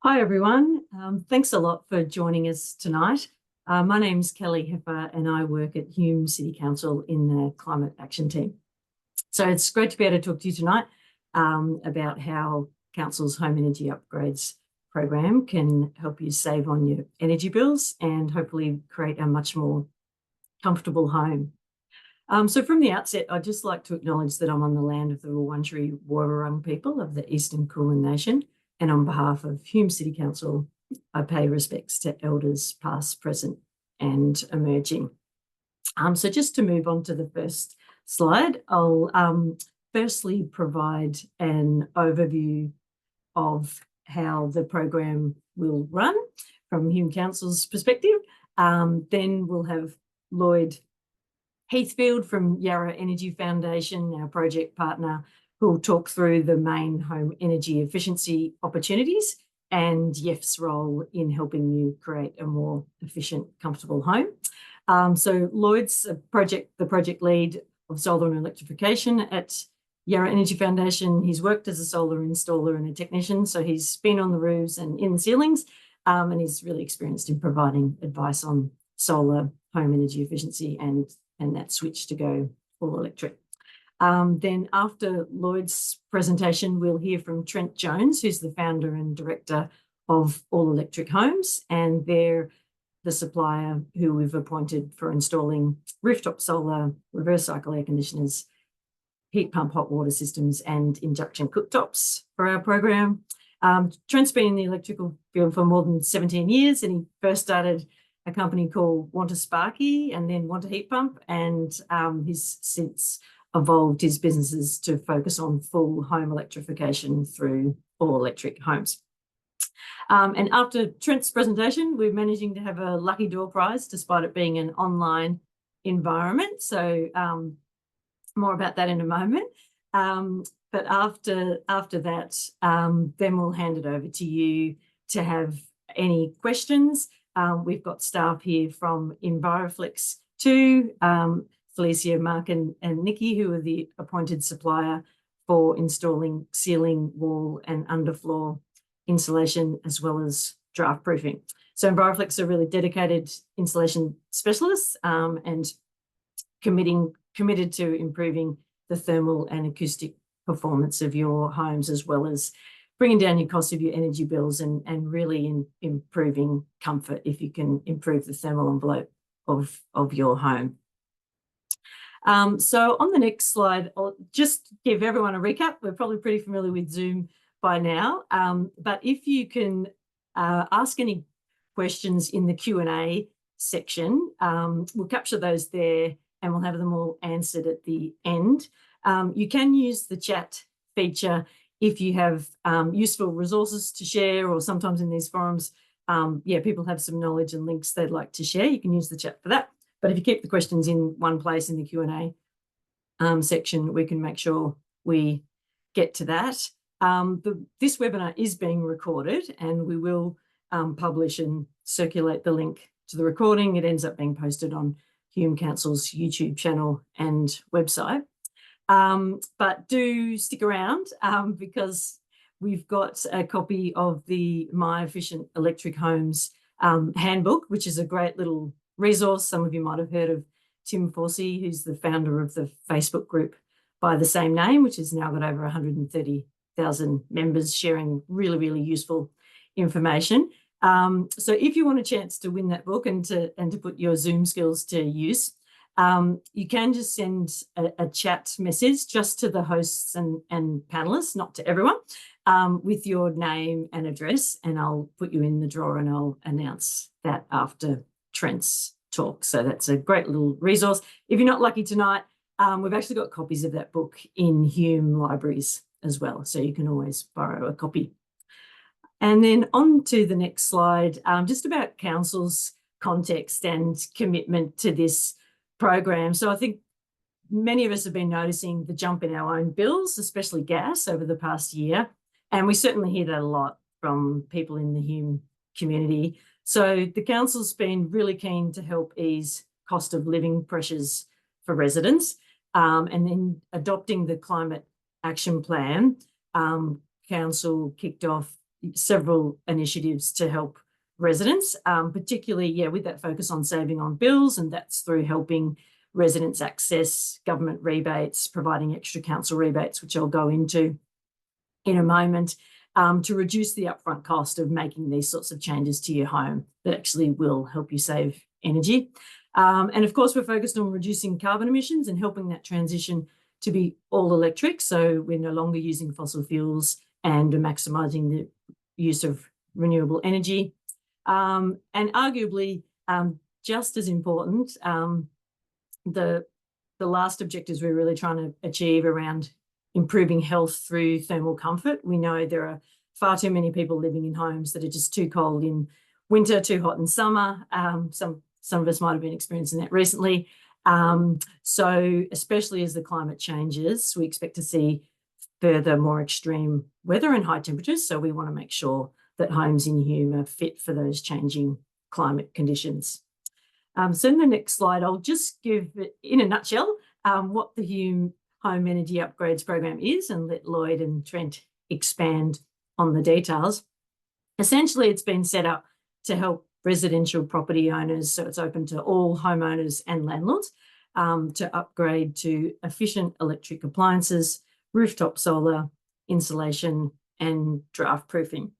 Hi, everyone. Thanks a lot for joining us tonight. My name's Kelly Heffer and I work at Hume City Council in the Climate Action Team. So it's great to be able to talk to you tonight about how Council's Home Energy Upgrades program can help you save on your energy bills and hopefully create a much more comfortable home. So from the outset, I'd just like to acknowledge that I'm on the land of the Wurundjeri Wurrung people of the Eastern Kulin Nation, and on behalf of Hume City Council, I pay respects to elders past, present and emerging. So just to move on to the first slide, I'll firstly provide an overview of how the program will run from Hume Council's perspective. Then we'll have Lloyd Heathfield from Yarra Energy Foundation, our project partner, who will talk through the main home energy efficiency opportunities and Yef's role in helping you create a more efficient, comfortable home. So Lloyd's the project lead of solar and electrification at Yarra Energy Foundation. He's worked as a solar installer and a technician, so he's been on the roofs and in the ceilings, and he's really experienced in providing advice on solar home energy efficiency and that switch to go all electric. Then after Lloyd's presentation, we'll hear from Trent Jones, who's the founder and director of All Electric Homes, and they're the supplier who we've appointed for installing rooftop solar, reverse cycle air conditioners, heat pump hot water systems and induction cooktops for our program. Trent's been in the electrical field for more than 17 years, and he first started a company called Want a Sparky and then Want a Heat Pump, and he's since evolved his businesses to focus on full home electrification through all electric homes. And after Trent's presentation, we're managing to have a lucky door prize despite it being an online environment. So more about that in a moment. But after that, then we'll hand it over to you to have any questions. We've got staff here from Enviroflex too, Felicia, Mark and Nikki, who are the appointed supplier for installing ceiling, wall and underfloor insulation, as well as draft proofing. So Enviroflex are really dedicated insulation specialists and committed to improving the thermal and acoustic performance of your homes, as well as bringing down your cost of your energy bills and really improving comfort if you can improve the thermal envelope of your home. So on the next slide, I'll just give everyone a recap. We're probably pretty familiar with Zoom by now, but if you can ask any questions in the Q&A section, we'll capture those there and we'll have them all answered at the end. You can use the chat feature if you have useful resources to share, or sometimes in these forums, people have some knowledge and links they'd like to share. You can use the chat for that. But if you keep the questions in one place in the Q&A section, we can make sure we get to that. This webinar is being recorded, and we will publish and circulate the link to the recording. It ends up being posted on Hume Council's YouTube channel and website. But do stick around because we've got a copy of the My Efficient Electric Homes handbook, which is a great little resource. Some of you might have heard of Tim Forsey, who's the founder of the Facebook group by the same name, which has now got over 130,000 members sharing really, really useful information. So if you want a chance to win that book and to put your Zoom skills to use, you can just send a chat message just to the hosts and panelists, not to everyone, with your name and address, and I'll put you in the draw and I'll announce that after Trent's talk. So that's a great little resource. If you're not lucky tonight, we've actually got copies of that book in Hume libraries as well, so you can always borrow a copy. And then on to the next slide, just about Council's context and commitment to this program. So I think many of us have been noticing the jump in our own bills, especially gas, over the past year. And we certainly hear that a lot from people in the Hume community. So the Council's been really keen to help ease cost of living pressures for residents. And then adopting the Climate Action Plan, Council kicked off several initiatives to help residents, particularly, with that focus on saving on bills, and that's through helping residents access government rebates, providing extra council rebates, which I'll go into in a moment, to reduce the upfront cost of making these sorts of changes to your home that actually will help you save energy. And of course, we're focused on reducing carbon emissions and helping that transition to be all electric. So we're no longer using fossil fuels and are maximising the use of renewable energy. And arguably, just as important, the last objectives we're really trying to achieve around improving health through thermal comfort. We know there are far too many people living in homes that are just too cold in winter, too hot in summer. Some of us might have been experiencing that recently. So especially as the climate changes, we expect to see further more extreme weather and high temperatures. So we want to make sure that homes in Hume are fit for those changing climate conditions. So in the next slide, I'll just give, in a nutshell, what the Hume Home Energy Upgrades Program is, and let Lloyd and Trent expand on the details. Essentially, it's been set up to help residential property owners, so it's open to all homeowners and landlords, to upgrade to efficient electric appliances, rooftop solar, insulation, and draft proofing.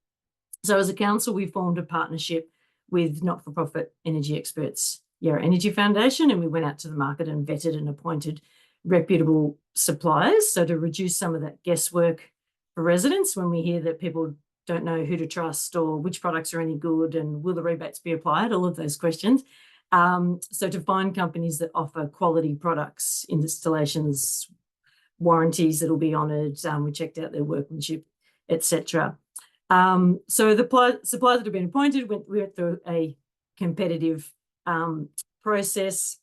So as a council, we formed a partnership with not-for-profit energy experts, Yarra Energy Foundation, and we went out to the market and vetted and appointed reputable suppliers, so to reduce some of that guesswork for residents when we hear that people don't know who to trust or which products are any good and will the rebates be applied, all of those questions. So to find companies that offer quality products, installations, warranties that'll be honoured, we checked out their workmanship, etc. So the suppliers that have been appointed went through a competitive process,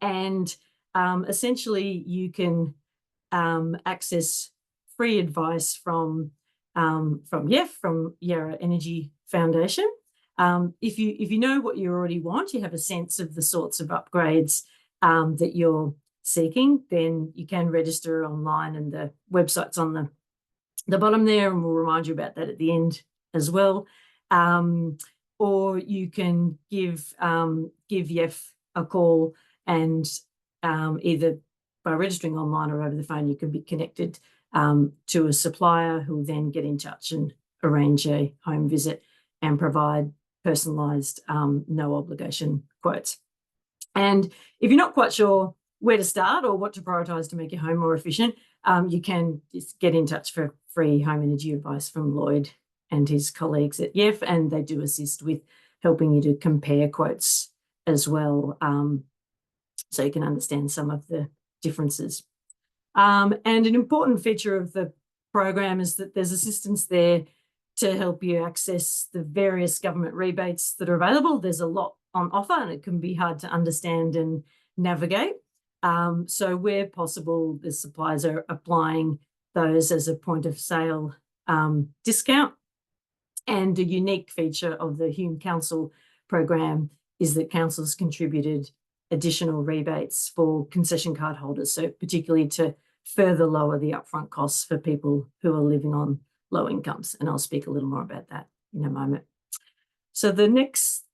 and essentially you can access free advice from Yarra Energy Foundation. If you know what you already want, you have a sense of the sorts of upgrades that you're seeking, then you can register online, and the website's on the bottom there, and we'll remind you about that at the end as well. Or you can give YEF a call, and either by registering online or over the phone, you can be connected to a supplier who will then get in touch and arrange a home visit and provide personalised, no obligation quotes. And if you're not quite sure where to start or what to prioritise to make your home more efficient, you can just get in touch for free home energy advice from Lloyd and his colleagues at YEF, and they do assist with helping you to compare quotes as well, so you can understand some of the differences. And an important feature of the program is that there's assistance there to help you access the various government rebates that are available. There's a lot on offer, and it can be hard to understand and navigate. So where possible, the suppliers are applying those as a point of sale discount. And a unique feature of the Hume Council program is that councils contributed additional rebates for concession card holders, so particularly to further lower the upfront costs for people who are living on low incomes. And I'll speak a little more about that in a moment. So the next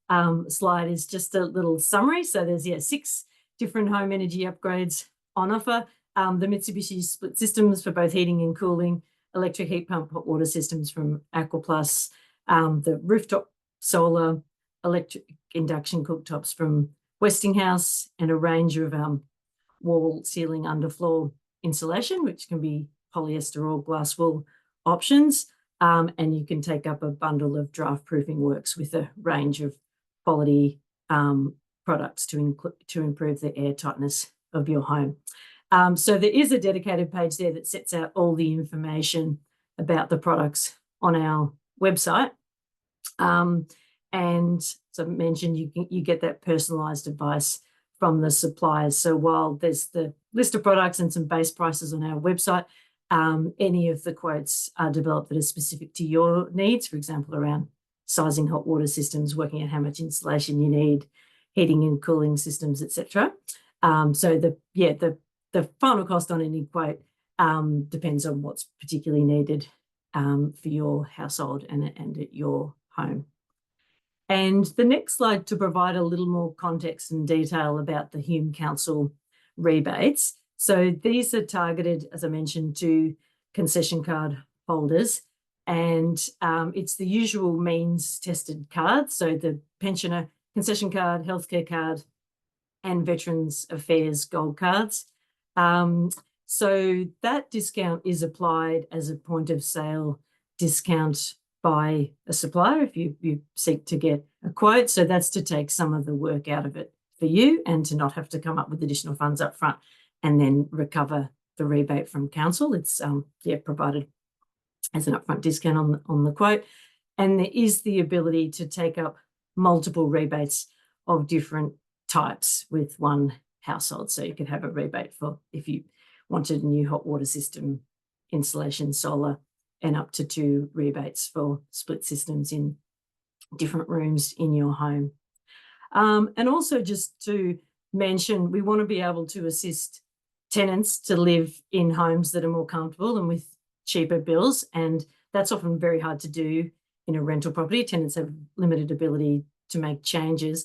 slide is just a little summary. So there's 6 different home energy upgrades on offer. The Mitsubishi split systems for both heating and cooling, electric heat pump hot water systems from Aquaplus, the rooftop solar, electric induction cooktops from Westinghouse, and a range of wall, ceiling, underfloor insulation, which can be polyester or glass wool options. And you can take up a bundle of draft proofing works with a range of quality products to improve the air tightness of your home. So there is a dedicated page there that sets out all the information about the products on our website. And as I mentioned, you get that personalised advice from the suppliers. So while there's the list of products and some base prices on our website, any of the quotes are developed that are specific to your needs, for example, around sizing hot water systems, working out how much insulation you need, heating and cooling systems, etc. So the final cost on any quote depends on what's particularly needed for your household and at your home. And the next slide to provide a little more context and detail about the Hume Council rebates. So these are targeted, as I mentioned, to concession card holders, and it's the usual means tested cards. So the pensioner concession card, healthcare card, and Veterans Affairs gold cards. So that discount is applied as a point of sale discount by a supplier if you seek to get a quote. So that's to take some of the work out of it for you and to not have to come up with additional funds up front and then recover the rebate from council. It's provided as an upfront discount on the quote. And there is the ability to take up multiple rebates of different types with one household. So you could have a rebate for if you wanted a new hot water system installation, solar, and up to 2 rebates for split systems in different rooms in your home. And also just to mention, we want to be able to assist tenants to live in homes that are more comfortable and with cheaper bills. And that's often very hard to do in a rental property. Tenants have limited ability to make changes.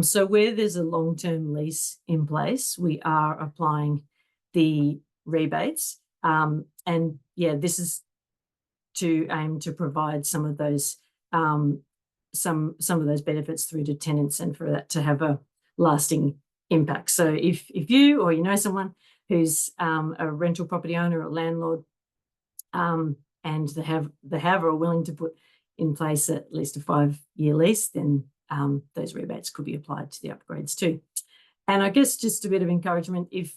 So where there's a long-term lease in place, we are applying the rebates. And yeah, this is to aim to provide some of those some of those benefits through to tenants and for that to have a lasting impact. So if you or you know someone who's a rental property owner or landlord, and they have or are willing to put in place at least a 5-year lease, then those rebates could be applied to the upgrades too. And I guess just a bit of encouragement, if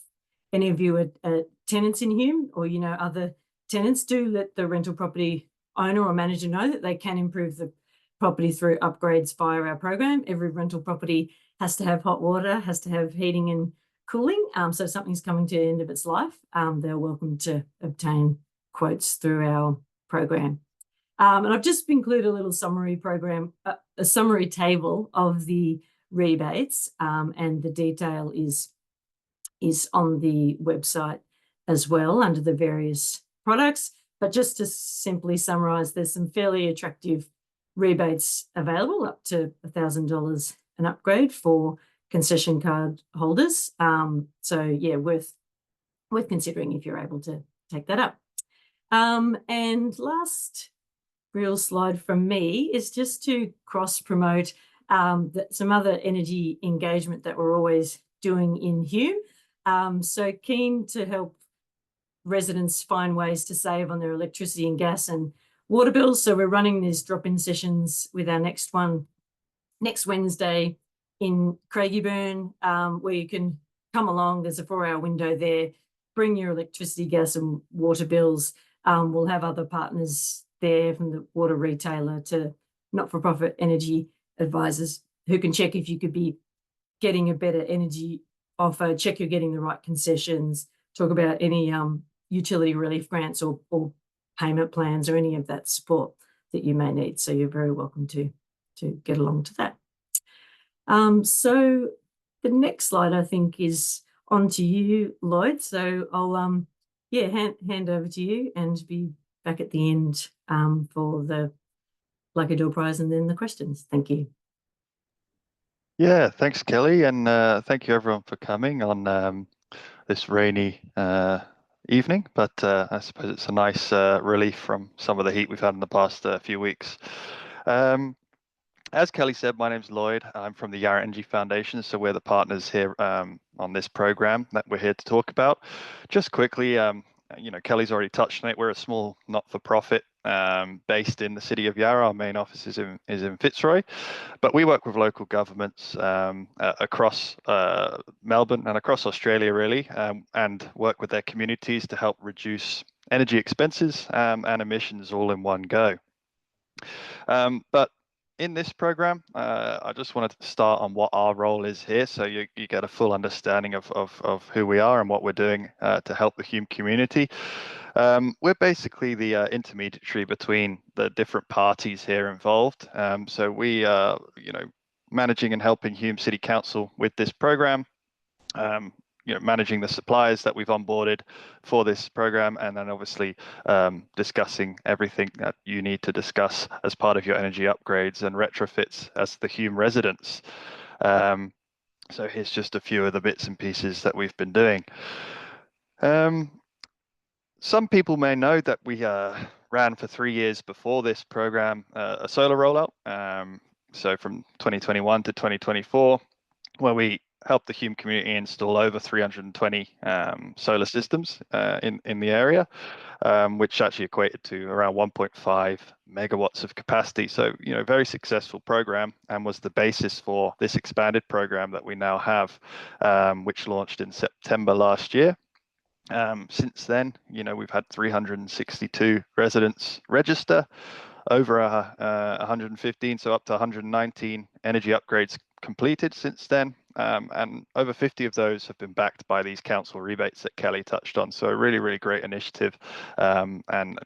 any of you are tenants in Hume or you know other tenants, do let the rental property owner or manager know that they can improve the property through upgrades via our program. Every rental property has to have hot water, has to have heating and cooling. So if something's coming to the end of its life, they're welcome to obtain quotes through our program. And I've just included a little summary program, a summary table of the rebates, and the detail is on the website as well under the various products. But just to simply summarise, there's some fairly attractive rebates available up to $1,000 an upgrade for concession card holders. So yeah, worth considering if you're able to take that up. And last real slide from me is just to cross promote some other energy engagement that we're always doing in Hume. So keen to help residents find ways to save on their electricity and gas and water bills. So we're running these drop-in sessions with our next one next Wednesday in Craigieburn, where you can come along. There's a 4-hour window there. Bring your electricity, gas and water bills. We'll have other partners there from the water retailer to not-for-profit energy advisors who can check if you could be getting a better energy offer, check you're getting the right concessions, talk about any utility relief grants or payment plans or any of that support that you may need. So you're very welcome to get along to that. So the next slide, I think, is on to you, Lloyd. So I'll hand over to you and be back at the end for the Lucky Door Prize and then the questions. Thank you. Yeah, thanks, Kelly, and thank you everyone for coming on this rainy evening, but I suppose it's a nice relief from some of the heat we've had in the past few weeks. As Kelly said, my name's Lloyd. I'm from the Yarra Energy Foundation, so we're the partners here on this program that we're here to talk about. Just quickly, Kelly's already touched on it. We're a small not-for-profit based in the city of Yarra. Our main office is in Fitzroy, but we work with local governments across Melbourne and across Australia, really, and work with their communities to help reduce energy expenses and emissions all in one go. But in this program, I just wanted to start on what our role is here, so you get a full understanding of who we are and what we're doing to help the Hume community. We're basically the intermediary between the different parties here involved. So we are, managing and helping Hume City Council with this program. managing the suppliers that we've onboarded for this program, and then obviously discussing everything that you need to discuss as part of your energy upgrades and retrofits as the Hume residents. So here's just a few of the bits and pieces that we've been doing. Some people may know that we ran for 3 years before this program a solar rollout. So from 2021 to 2024, where we helped the Hume community install over 320 solar systems in the area, which actually equated to around 1.5 megawatts of capacity. So, very successful program, and was the basis for this expanded program that we now have, which launched in September last year. Since then, we've had 362 residents register, over 115, so up to 119 energy upgrades completed since then, and over 50 of those have been backed by these council rebates that Kelly touched on. So a really, really great initiative, and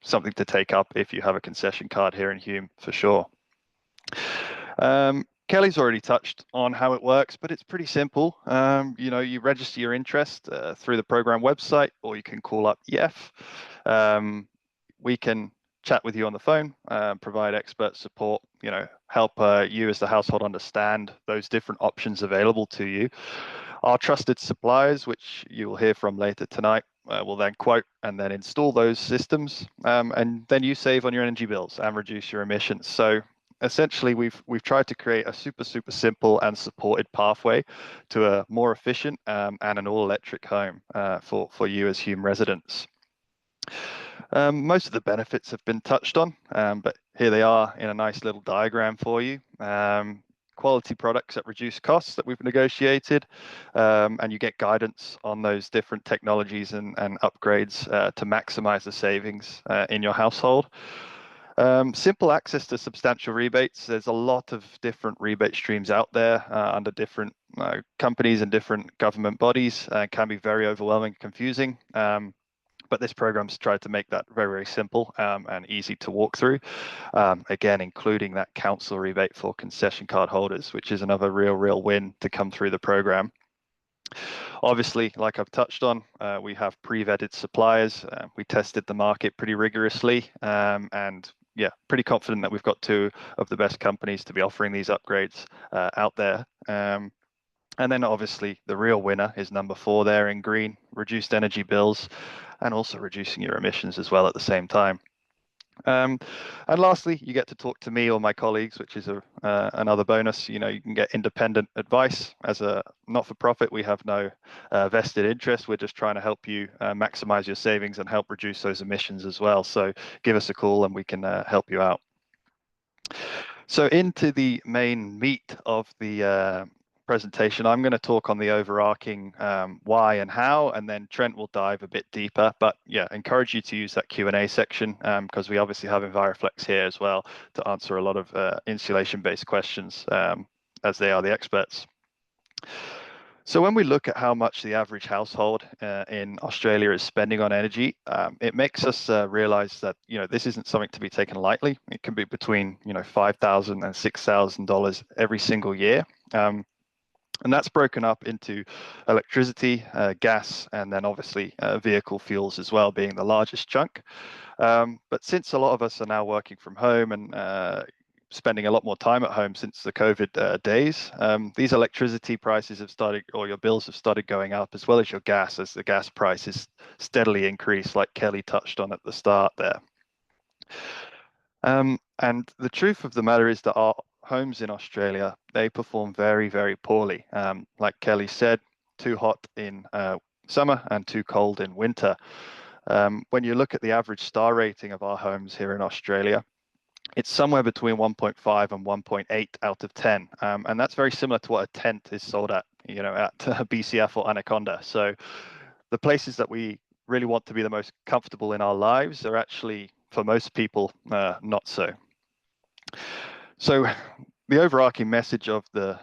something to take up if you have a concession card here in Hume for sure. Kelly's already touched on how it works, but it's pretty simple. You register your interest through the program website, or you can call up YEF. We can chat with you on the phone, provide expert support, help you as the household understand those different options available to you. Our trusted suppliers, which you will hear from later tonight, will then quote and then install those systems, and then you save on your energy bills and reduce your emissions. So essentially, we've tried to create a super simple and supported pathway to a more efficient and an all-electric home for you as Hume residents. Most of the benefits have been touched on, but here they are in a nice little diagram for you. Quality products at reduced costs that we've negotiated, and you get guidance on those different technologies and upgrades to maximize the savings in your household. Simple access to substantial rebates. There's a lot of different rebate streams out there under different companies and different government bodies. Can be very overwhelming, confusing. But this program's tried to make that very simple and easy to walk through. Again, including that council rebate for concession card holders, which is another real win to come through the program. Obviously, like I've touched on, we have pre-vetted suppliers. We tested the market pretty rigorously, and yeah, pretty confident that we've got 2 of the best companies to be offering these upgrades out there. And then obviously the real winner is number 4 there in green, reduced energy bills, and also reducing your emissions as well at the same time. And lastly, you get to talk to me or my colleagues, which is another bonus. You can get independent advice. As a not-for-profit, we have no vested interest. We're just trying to help you maximize your savings and help reduce those emissions as well. So give us a call and we can help you out. So into the main meat of the presentation, I'm going to talk on the overarching why and how, and then Trent will dive a bit deeper. But yeah, encourage you to use that Q&A section because we obviously have Enviroflex here as well to answer a lot of insulation-based questions as they are the experts. So when we look at how much the average household in Australia is spending on energy, it makes us realize that this isn't something to be taken lightly. It can be between $5,000 and $6,000 every single year. And that's broken up into electricity, gas, and then obviously vehicle fuels as well, being the largest chunk. But since a lot of us are now working from home and spending a lot more time at home since the COVID days, these electricity prices have started, or your bills have started going up, as well as your gas, as the gas prices steadily increase, like Kelly touched on at the start there. And the truth of the matter is that our homes in Australia, they perform very poorly. Like Kelly said, too hot in summer and too cold in winter. When you look at the average star rating of our homes here in Australia, it's somewhere between 1.5 and 1.8 out of 10. And that's very similar to what a tent is sold at, at BCF or Anaconda. So the places that we really want to be the most comfortable in our lives are actually, for most people, not so. So the overarching message of the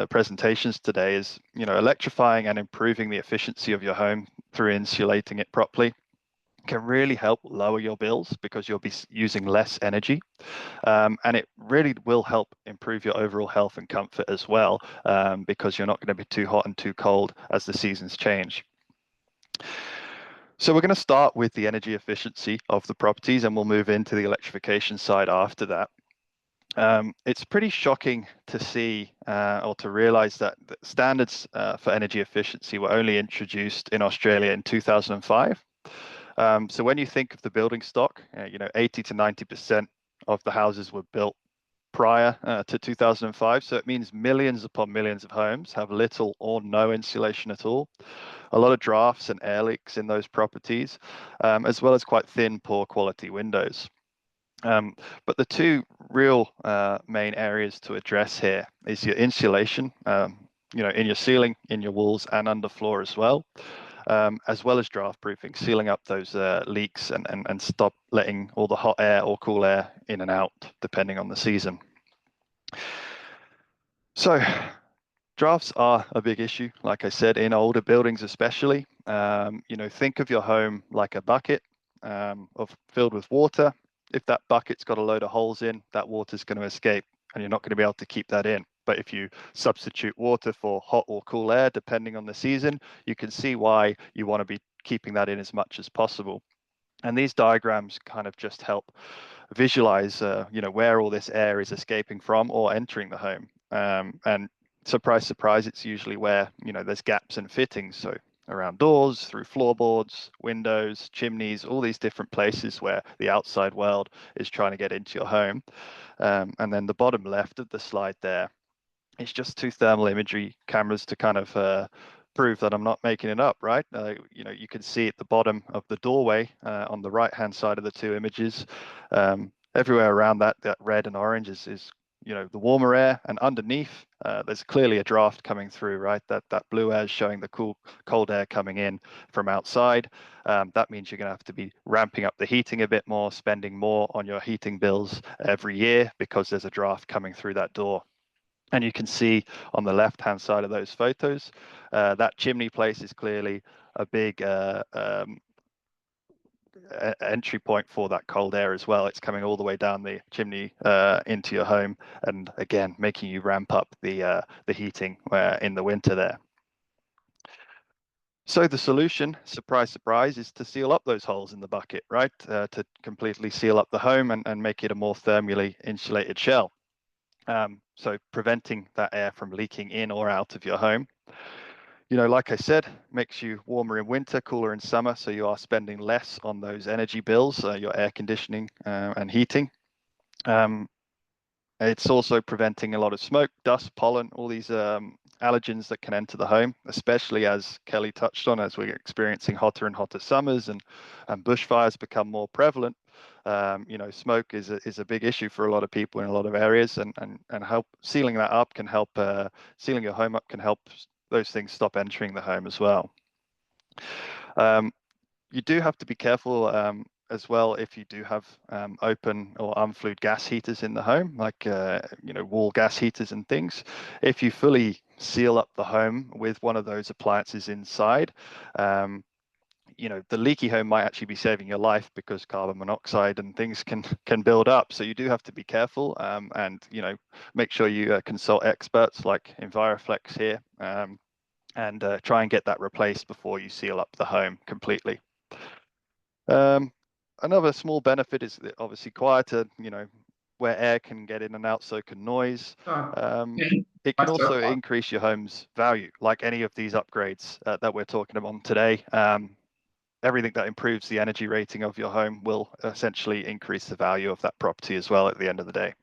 presentations today is, electrifying and improving the efficiency of your home through insulating it properly. can really help lower your bills because you'll be using less energy. And it really will help improve your overall health and comfort as well, because you're not going to be too hot and too cold as the seasons change. So we're going to start with the energy efficiency of the properties, and we'll move into the electrification side after that. It's pretty shocking to see or to realize that the standards for energy efficiency were only introduced in Australia in 2005. So when you think of the building stock, 80 to 90% of the houses were built prior to 2005. So it means millions upon millions of homes have little or no insulation at all. A lot of drafts and air leaks in those properties, as well as quite thin, poor quality windows. But the two real main areas to address here is your insulation, in your ceiling, in your walls, and underfloor as well as draft proofing, sealing up those leaks and stop letting all the hot air or cool air in and out, depending on the season. So drafts are a big issue, like I said, in older buildings especially. Think of your home like a bucket filled with water. If that bucket's got a load of holes in, that water's going to escape and you're not going to be able to keep that in. But if you substitute water for hot or cool air, depending on the season, you can see why you want to be keeping that in as much as possible. And these diagrams kind of just help visualize, where all this air is escaping from or entering the home. And surprise, surprise, it's usually where, there's gaps and fittings. So around doors, through floorboards, windows, chimneys, all these different places where the outside world is trying to get into your home. And then the bottom left of the slide there, it's just two thermal imagery cameras to kind of prove that I'm not making it up, right? You can see at the bottom of the doorway on the right-hand side of the two images, everywhere around that red and orange is the warmer air, and underneath there's clearly a draft coming through, right? That blue air is showing the cold air coming in from outside. That means you're going to have to be ramping up the heating a bit more, spending more on your heating bills every year because there's a draft coming through that door. And you can see on the left-hand side of those photos, that chimney place is clearly a big entry point for that cold air as well. It's coming all the way down the chimney into your home, and again, making you ramp up the heating in the winter there. So the solution, surprise, surprise, is to seal up those holes in the bucket, right? To completely seal up the home and make it a more thermally insulated shell. So preventing that air from leaking in or out of your home. Like I said, makes you warmer in winter, cooler in summer, so you are spending less on those energy bills, your air conditioning and heating. It's also preventing a lot of smoke, dust, pollen, all these allergens that can enter the home, especially as Kelly touched on, as we're experiencing hotter and hotter summers and bushfires become more prevalent. Smoke is a big issue for a lot of people in a lot of areas, and help sealing that up can help, sealing your home up can help those things stop entering the home as well. You do have to be careful as well if you do have open or unflued gas heaters in the home, like wall gas heaters and things. If you fully seal up the home with one of those appliances inside, the leaky home might actually be saving your life because carbon monoxide and things can build up. So you do have to be careful and make sure you consult experts like Enviroflex here and try and get that replaced before you seal up the home completely. Another small benefit is that obviously quieter, where air can get in and out, so can noise. It can also increase your home's value, like any of these upgrades that we're talking about today. Everything that improves the energy rating of your home will essentially increase the value of that property as well at the end of the day.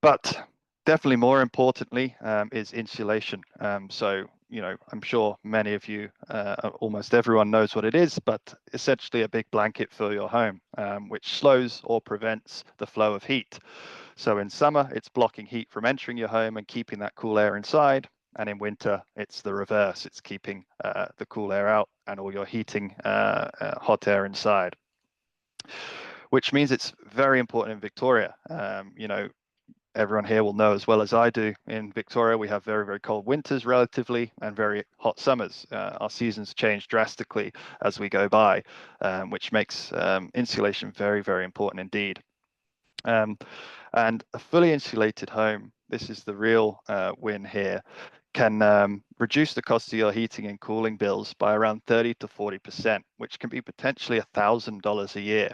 But definitely more importantly is insulation. So, I'm sure many of you, almost everyone knows what it is, but essentially a big blanket for your home, which slows or prevents the flow of heat. So in summer, it's blocking heat from entering your home and keeping that cool air inside. And in winter, it's the reverse. It's keeping the cool air out and all your heating hot air inside, which means it's very important in Victoria. everyone here will know as well as I do, in Victoria, we have very, very cold winters relatively and very hot summers. Our seasons change drastically as we go by, which makes insulation very, very important indeed. And a fully insulated home, this is the real win here, can reduce the cost of your heating and cooling bills by around 30 to 40%, which can be potentially $1,000 a year.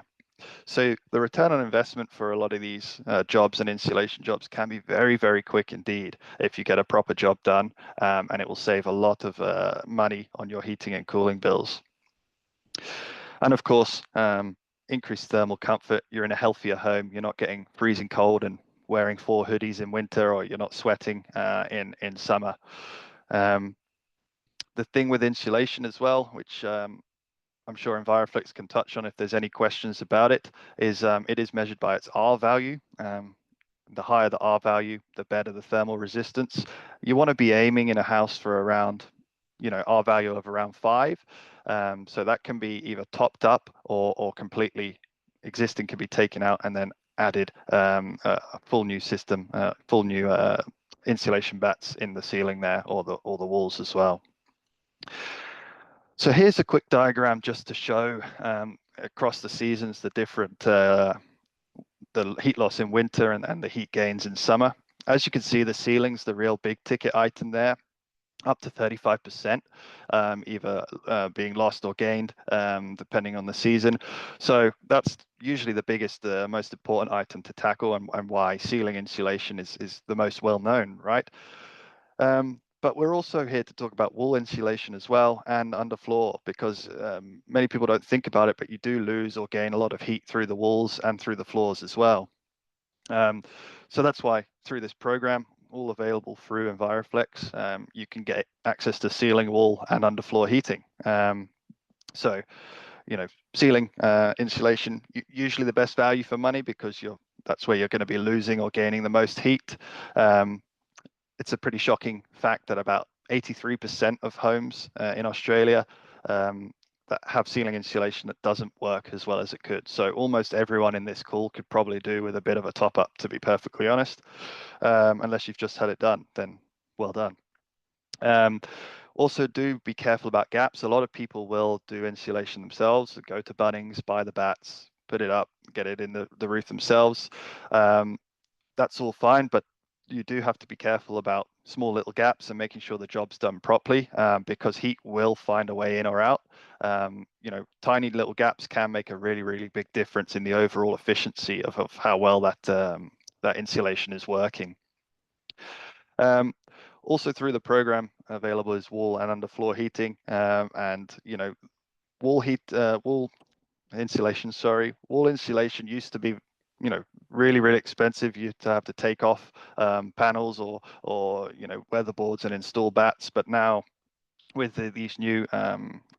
So the return on investment for a lot of these jobs and insulation jobs can be very, very quick indeed if you get a proper job done, and it will save a lot of money on your heating and cooling bills. And of course, increased thermal comfort. You're in a healthier home. You're not getting freezing cold and wearing 4 hoodies in winter, or you're not sweating in summer. The thing with insulation as well, which I'm sure Enviroflex can touch on if there's any questions about it, is it is measured by its R value. The higher the R value, the better the thermal resistance. You want to be aiming in a house for around, R value of around 5. So that can be either topped up or completely existing can be taken out and then added a full new system, full new insulation bats in the ceiling there, or the walls as well. So here's a quick diagram just to show across the seasons the different the heat loss in winter and the heat gains in summer. As you can see, the ceiling's the real big ticket item there, up to 35%, either being lost or gained, depending on the season. So that's usually the biggest, most important item to tackle, and why ceiling insulation is the most well known, right? But we're also here to talk about wall insulation as well, and underfloor, because many people don't think about it, but you do lose or gain a lot of heat through the walls and through the floors as well. So that's why through this program, all available through Enviroflex, you can get access to ceiling, wall, and underfloor heating. So, ceiling insulation, usually the best value for money, because that's where you're going to be losing or gaining the most heat. It's a pretty shocking fact that about 83% of homes in Australia that have ceiling insulation that doesn't work as well as it could. So almost everyone in this call could probably do with a bit of a top up, to be perfectly honest. Unless you've just had it done, then well done. Also, do be careful about gaps. A lot of people will do insulation themselves, go to Bunnings, buy the bats, put it up, get it in the roof themselves. That's all fine, but you do have to be careful about small little gaps and making sure the job's done properly, because heat will find a way in or out. Tiny little gaps can make a really, really big difference in the overall efficiency of how well that insulation is working. Also through the program available is wall and underfloor heating, and wall insulation. Sorry, wall insulation used to be really, really expensive. You'd have to take off panels or weatherboards and install bats. But now with these new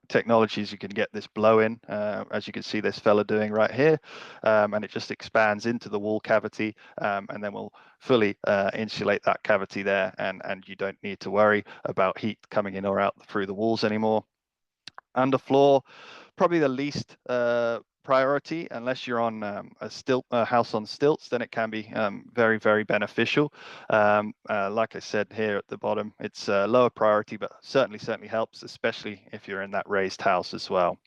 technologies, you can get this blow-in, as you can see this fella doing right here, and it just expands into the wall cavity, and then we'll fully insulate that cavity there, and you don't need to worry about heat coming in or out through the walls anymore. Underfloor, probably the least priority, unless you're on a house on stilts, then it can be very, very beneficial. Like I said here at the bottom, it's lower priority, but certainly helps, especially if you're in that raised house as well.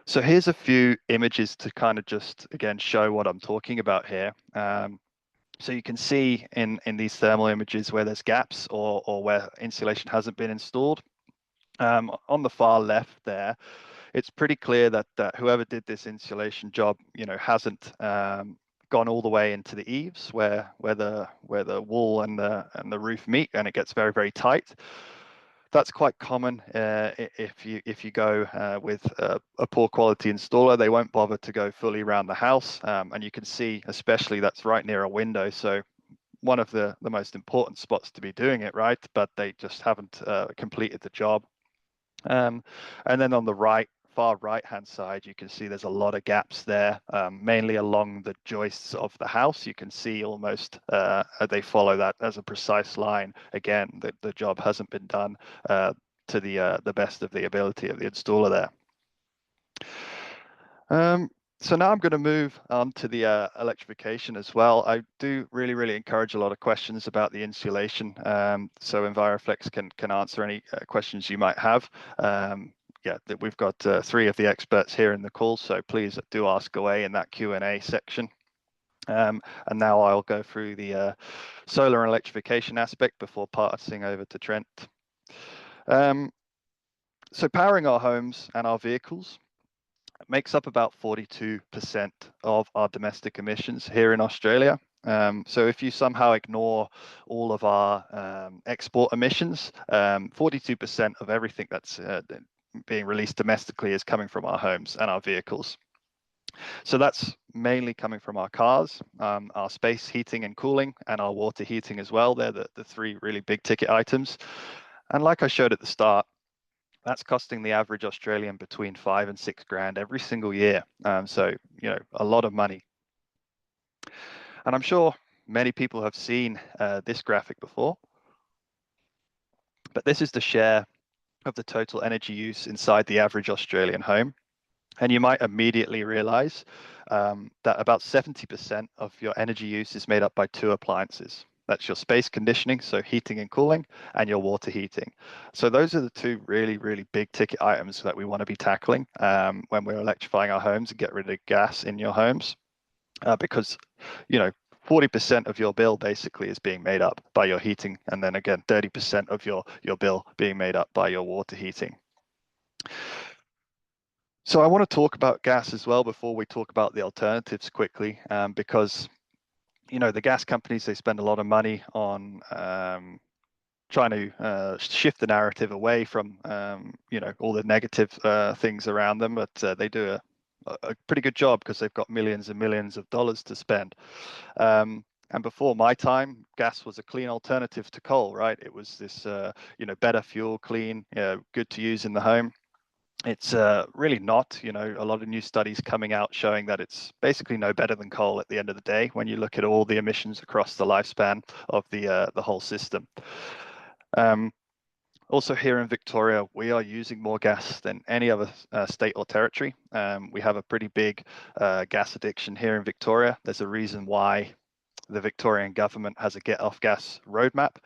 So here's a few images to kind of just, again, show what I'm talking about here. So you can see in these thermal images where there's gaps or where insulation hasn't been installed. On the far left there, it's pretty clear that whoever did this insulation job, hasn't gone all the way into the eaves where the wall and the roof meet, and it gets very, very tight. That's quite common if you go with a poor quality installer. They won't bother to go fully around the house, and you can see, especially, that's right near a window. So one of the most important spots to be doing it right, but they just haven't completed the job. And then on the far right hand side, you can see there's a lot of gaps there, mainly along the joists of the house. You can see almost they follow that as a precise line. Again, the job hasn't been done to the best of the ability of the installer there. So now I'm going to move on to the electrification as well. I do really encourage a lot of questions about the insulation. So EnviroFlex can answer any questions you might have. Yeah, we've got 3 of the experts here in the call, so please do ask away in that Q&A section. And now I'll go through the solar and electrification aspect before passing over to Trent. So powering our homes and our vehicles makes up about 42% of our domestic emissions here in Australia. So if you somehow ignore all of our export emissions, 42% of everything that's being released domestically is coming from our homes and our vehicles. So that's mainly coming from our cars, our space heating and cooling, and our water heating as well. They're the 3 really big ticket items. And like I showed at the start, that's costing the average Australian between 5 and 6 grand every single year. So, a lot of money. And I'm sure many people have seen this graphic before, but this is the share of the total energy use inside the average Australian home. And you might immediately realize that about 70% of your energy use is made up by 2 appliances. That's your space conditioning, so heating and cooling, and your water heating. So those are the 2 really big ticket items that we want to be tackling when we're electrifying our homes and get rid of gas in your homes, because 40% of your bill basically is being made up by your heating, and then again 30% of your bill being made up by your water heating. So I want to talk about gas as well before we talk about the alternatives quickly, because the gas companies, they spend a lot of money on trying to shift the narrative away from all the negative things around them, but they do a pretty good job because they've got millions and millions of dollars to spend. And before my time, gas was a clean alternative to coal, right? It was this better fuel, clean, good to use in the home. It's really not. A lot of new studies coming out showing that it's basically no better than coal at the end of the day when you look at all the emissions across the lifespan of the whole system. Also here in Victoria, we are using more gas than any other state or territory. We have a pretty big gas addiction here in Victoria. There's a reason why the Victorian government has a get off gas roadmap,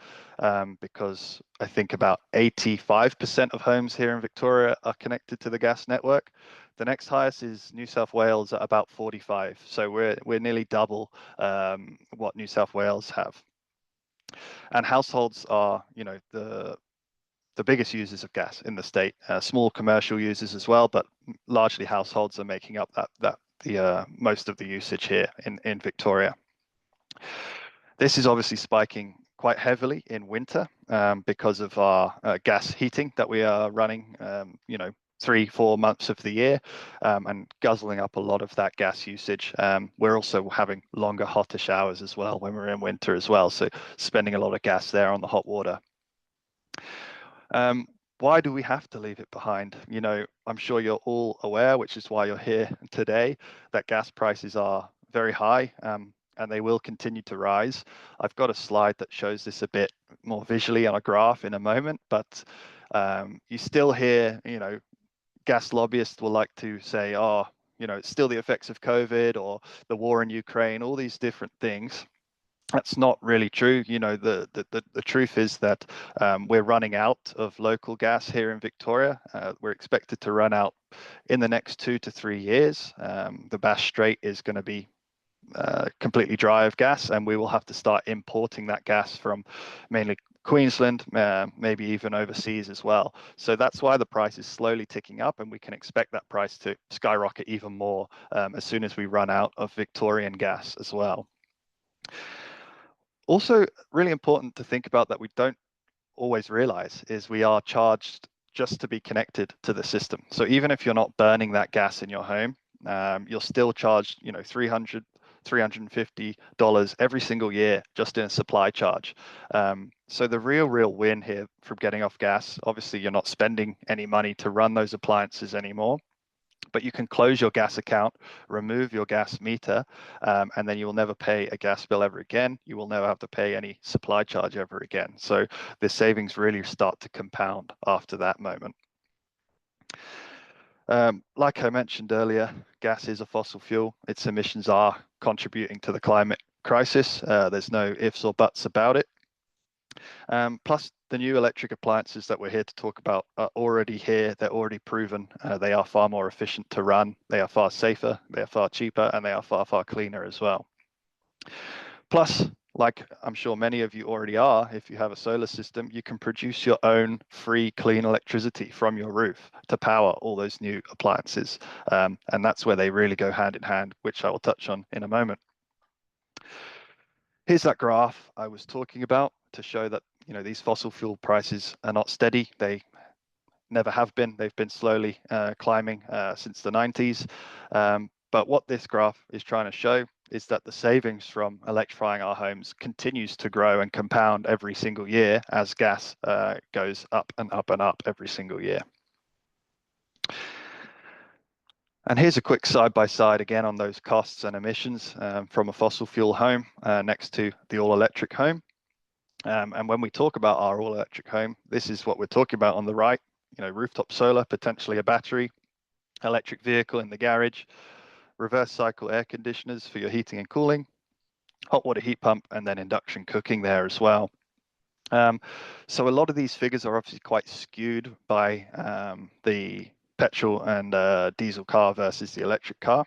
because I think about 85% of homes here in Victoria are connected to the gas network. The next highest is New South Wales at about 45. So we're nearly double what New South Wales have. And households are, the biggest users of gas in the state. Small commercial users as well, but largely households are making up the most of the usage here in Victoria. This is obviously spiking quite heavily in winter because of our gas heating that we are running, 3-4 months of the year, and guzzling up a lot of that gas usage. We're also having longer, hotter showers as well when we're in winter as well, so spending a lot of gas there on the hot water. Why do we have to leave it behind? I'm sure you're all aware, which is why you're here today, that gas prices are very high, and they will continue to rise. I've got a slide that shows this a bit more visually on a graph in a moment, but you still hear, gas lobbyists will like to say, oh, it's still the effects of COVID or the war in Ukraine, all these different things. That's not really true. The truth is that we're running out of local gas here in Victoria. We're expected to run out in the next 2 to 3 years. The Bass Strait is going to be completely dry of gas, and we will have to start importing that gas from mainly Queensland, maybe even overseas as well. So that's why the price is slowly ticking up, and we can expect that price to skyrocket even more as soon as we run out of Victorian gas as well. Also, really important to think about that we don't always realize is we are charged just to be connected to the system. So even if you're not burning that gas in your home, you're still charged, $350 every single year just in a supply charge. So the real win here from getting off gas, obviously you're not spending any money to run those appliances anymore, but you can close your gas account, remove your gas meter, and then you will never pay a gas bill ever again. You will never have to pay any supply charge ever again. So the savings really start to compound after that moment. Like I mentioned earlier, gas is a fossil fuel. Its emissions are contributing to the climate crisis. There's no ifs or buts about it. Plus, the new electric appliances that we're here to talk about are already here. They're already proven. They are far more efficient to run. They are far safer. They are far cheaper, and they are far, far cleaner as well. Plus, like I'm sure many of you already are, if you have a solar system, you can produce your own free, clean electricity from your roof to power all those new appliances. And that's where they really go hand in hand, which I will touch on in a moment. Here's that graph I was talking about to show that these fossil fuel prices are not steady. They never have been. They've been slowly climbing since the 90s. But what this graph is trying to show is that the savings from electrifying our homes continues to grow and compound every single year as gas goes up and up and up every single year. And here's a quick side-by-side again on those costs and emissions from a fossil fuel home next to the all-electric home. And when we talk about our all-electric home, this is what we're talking about on the right. Rooftop solar, potentially a battery, electric vehicle in the garage, reverse cycle air conditioners for your heating and cooling, hot water heat pump, and then induction cooking there as well. So a lot of these figures are obviously quite skewed by the petrol and diesel car versus the electric car.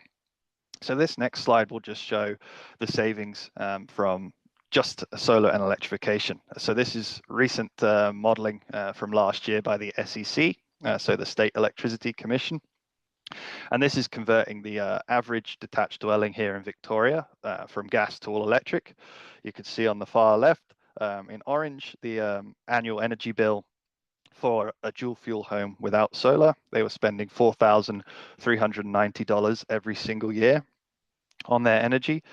So this next slide will just show the savings from just solar and electrification. So this is recent modeling from last year by the SEC, so the State Electricity Commission. And this is converting the average detached dwelling here in Victoria from gas to all electric. You can see on the far left in orange the annual energy bill for a dual fuel home without solar. They were spending $4,390 every single year on their energy.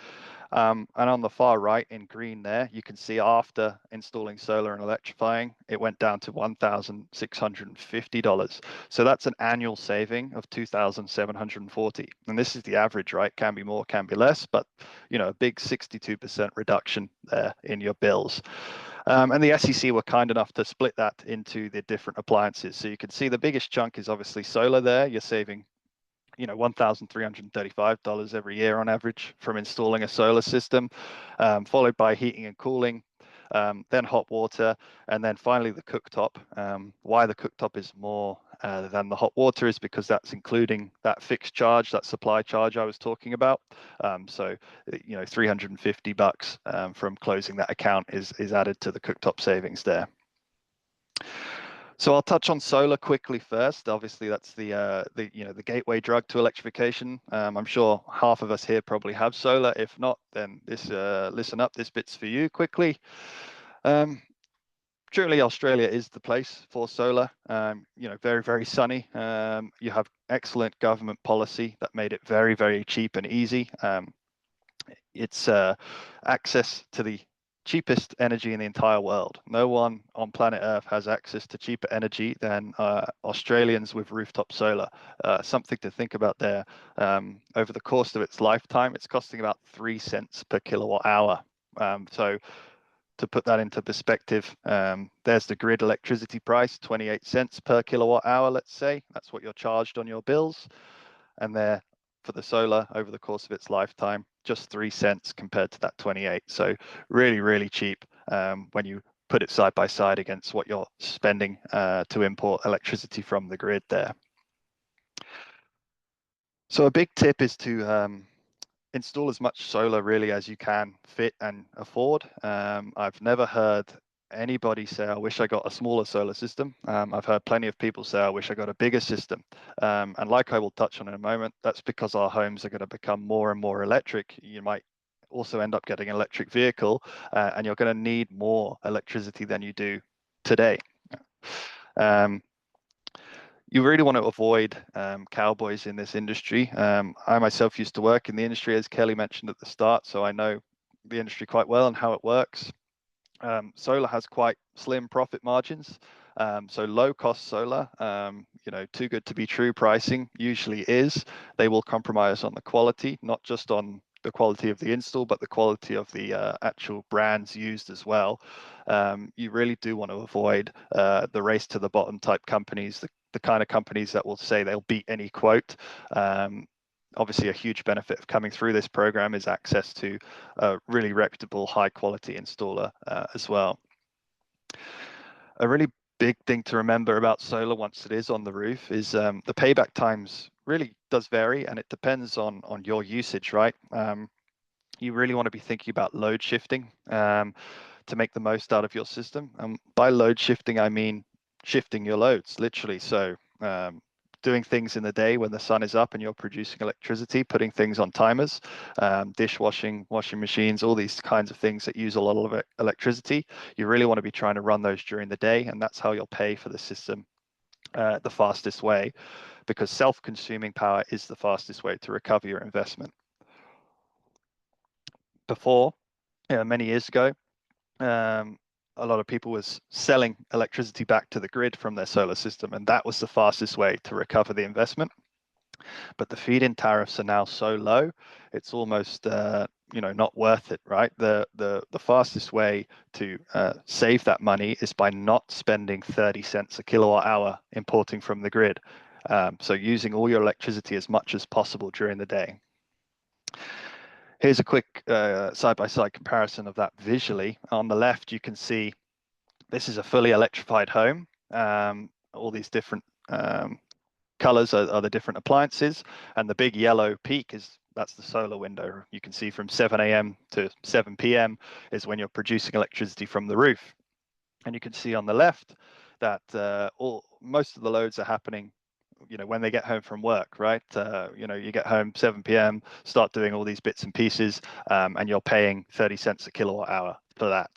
And on the far right in green there, you can see after installing solar and electrifying, it went down to $1,650. So that's an annual saving of $2,740. And this is the average, right? Can be more, can be less, but a big 62% reduction there in your bills. And the SEC were kind enough to split that into the different appliances. So you can see the biggest chunk is obviously solar there. You're saving $1,335 every year on average from installing a solar system, followed by heating and cooling, then hot water, and then finally the cooktop. Why the cooktop is more than the hot water is because that's including that fixed charge, that supply charge I was talking about. So $350 from closing that account is added to the cooktop savings there. So I'll touch on solar quickly first. Obviously, that's the gateway drug to electrification. I'm sure half of us here probably have solar. If not, then listen up. This bit's for you quickly. Truly, Australia is the place for solar. Very, very sunny. You have excellent government policy that made it very, very cheap and easy. It's access to the cheapest energy in the entire world. No one on planet Earth has access to cheaper energy than Australians with rooftop solar. Something to think about there. Over the course of its lifetime, it's costing about 3 cents per kilowatt hour. So to put that into perspective, there's the grid electricity price, 28 cents per kilowatt hour, let's say. That's what you're charged on your bills. And there, for the solar over the course of its lifetime, just 3 cents compared to that 28. So really, really cheap when you put it side by side against what you're spending to import electricity from the grid there. So a big tip is to install as much solar really as you can fit and afford. I've never heard anybody say, I wish I got a smaller solar system. I've heard plenty of people say, I wish I got a bigger system. And like I will touch on in a moment, that's because our homes are going to become more and more electric. You might also end up getting an electric vehicle and you're going to need more electricity than you do today. You really want to avoid cowboys in this industry. I myself used to work in the industry, as Kelly mentioned at the start, so I know the industry quite well and how it works. Solar has quite slim profit margins. So low cost solar, too good to be true pricing usually is. They will compromise on the quality, not just on the quality of the install, but the quality of the actual brands used as well. You really do want to avoid the race to the bottom type companies, the kind of companies that will say they'll beat any quote. Obviously, a huge benefit of coming through this program is access to a really reputable, high quality installer as well. A really big thing to remember about solar once it is on the roof is the payback times really does vary, and it depends on your usage, right? You really want to be thinking about load shifting to make the most out of your system. By load shifting, I mean shifting your loads, literally. So doing things in the day when the sun is up and you're producing electricity, putting things on timers, dishwashing, washing machines, all these kinds of things that use a lot of electricity. You really want to be trying to run those during the day, and that's how you'll pay for the system the fastest way, because self-consuming power is the fastest way to recover your investment. Before, many years ago, a lot of people was selling electricity back to the grid from their solar system, and that was the fastest way to recover the investment. But the feed-in tariffs are now so low, it's almost not worth it, right? The fastest way to save that money is by not spending 30 cents a kilowatt hour importing from the grid. So using all your electricity as much as possible during the day. Here's a quick side-by-side comparison of that visually. On the left, you can see this is a fully electrified home. All these different colors are the different appliances, and the big yellow peak that's the solar window. You can see from 7 a.m. to 7 p.m. is when you're producing electricity from the roof. And you can see on the left that most of the loads are happening when they get home from work, right? You get home 7 p.m., start doing all these bits and pieces, and you're paying 30 cents a kilowatt hour for that.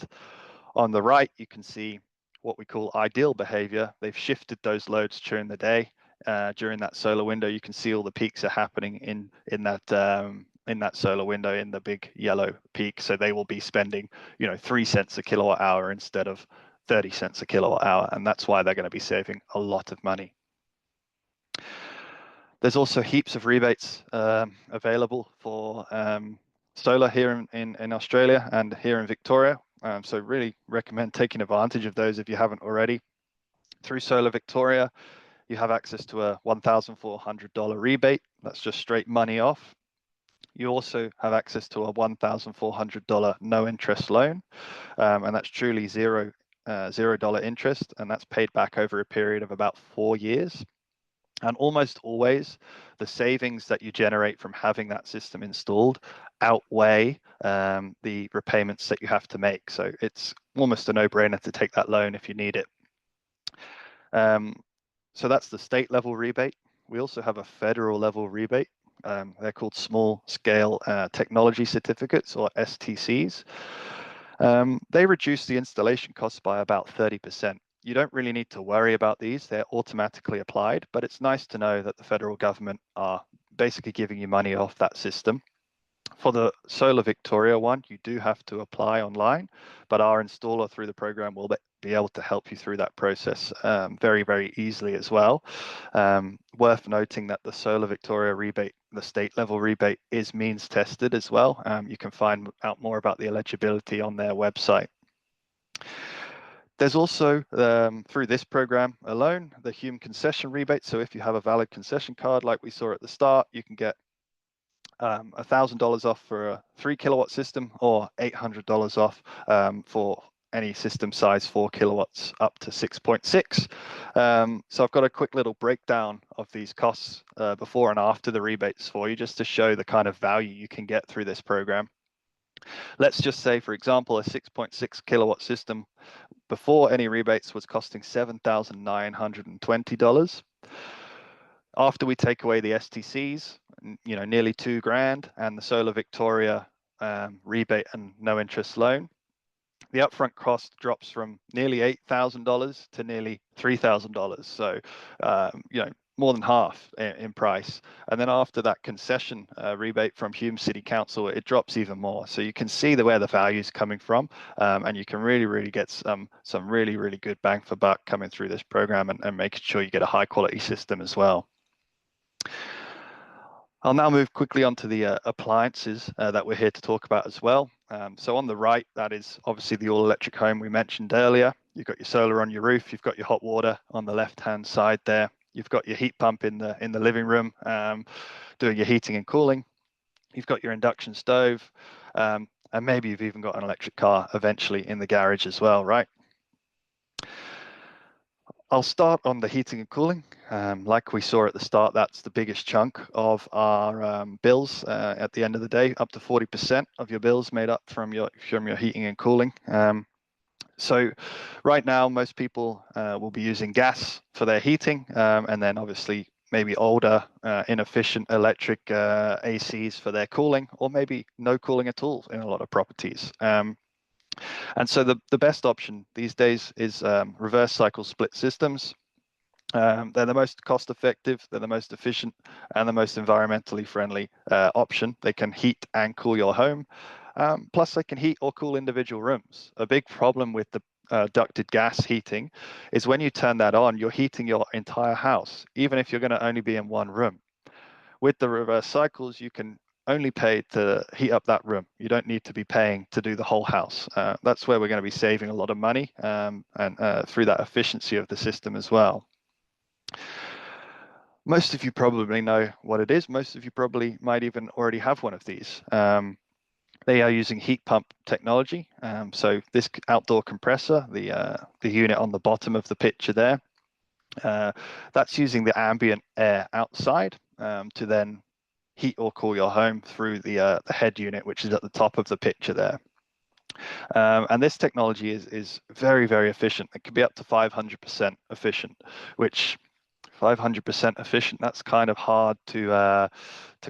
On the right, you can see what we call ideal behavior. They've shifted those loads during the day. During that solar window, you can see all the peaks are happening in that solar window, in the big yellow peak. So they will be spending 3 cents a kilowatt hour instead of 30 cents a kilowatt hour, and that's why they're going to be saving a lot of money. There's also heaps of rebates available for solar here in Australia and here in Victoria. So really recommend taking advantage of those if you haven't already. Through Solar Victoria, you have access to a $1,400 rebate. That's just straight money off. You also have access to a $1,400 no interest loan, and that's truly $0 interest, and that's paid back over a period of about 4 years. And almost always, the savings that you generate from having that system installed outweigh the repayments that you have to make. So it's almost a no-brainer to take that loan if you need it. So that's the state level rebate. We also have a federal level rebate. They're called small scale technology certificates, or STCs. They reduce the installation costs by about 30%. You don't really need to worry about these. They're automatically applied, but it's nice to know that the federal government are basically giving you money off that system. For the Solar Victoria one, you do have to apply online, but our installer through the program will be able to help you through that process very, very easily as well. Worth noting that the Solar Victoria rebate, the state level rebate, is means tested as well. You can find out more about the eligibility on their website. There's also, through this program alone, the Hume concession rebate. So if you have a valid concession card like we saw at the start, you can get $1,000 off for a 3 kilowatt system, or $800 off for any system size 4 kilowatts up to 6.6. So I've got a quick little breakdown of these costs before and after the rebates for you, just to show the kind of value you can get through this program. Let's just say, for example, a 6.6 kilowatt system before any rebates was costing $7,920. After we take away the STCs, nearly $2,000, and the Solar Victoria rebate and no interest loan, the upfront cost drops from nearly $8,000 to nearly $3,000. So, more than half in price. And then after that concession rebate from Hume City Council, it drops even more. So you can see where the value is coming from, and you can really get some really good bang for buck coming through this program, and making sure you get a high quality system as well. I'll now move quickly on to the appliances that we're here to talk about as well. So on the right, that is obviously the all-electric home we mentioned earlier. You've got your solar on your roof, you've got your hot water on the left-hand side there. You've got your heat pump in the living room, doing your heating and cooling. You've got your induction stove, and maybe you've even got an electric car eventually in the garage as well, right? I'll start on the heating and cooling. Like we saw at the start, that's the biggest chunk of our bills at the end of the day. Up to 40% of your bills made up from your heating and cooling. So right now, most people will be using gas for their heating, and then obviously maybe older, inefficient electric ACs for their cooling, or maybe no cooling at all in a lot of properties. And so the best option these days is reverse cycle split systems. They're the most cost effective, they're the most efficient, and the most environmentally friendly option. They can heat and cool your home. Plus, they can heat or cool individual rooms. A big problem with the ducted gas heating is when you turn that on, you're heating your entire house, even if you're going to only be in one room. With the reverse cycles, you can only pay to heat up that room. You don't need to be paying to do the whole house. That's where we're going to be saving a lot of money, and through that efficiency of the system as well. Most of you probably know what it is. Most of you probably might even already have one of these. They are using heat pump technology. So this outdoor compressor, the unit on the bottom of the picture there, that's using the ambient air outside to then heat or cool your home through the head unit, which is at the top of the picture there. And this technology is very, very efficient. It can be up to 500% efficient, which 500% efficient, that's kind of hard to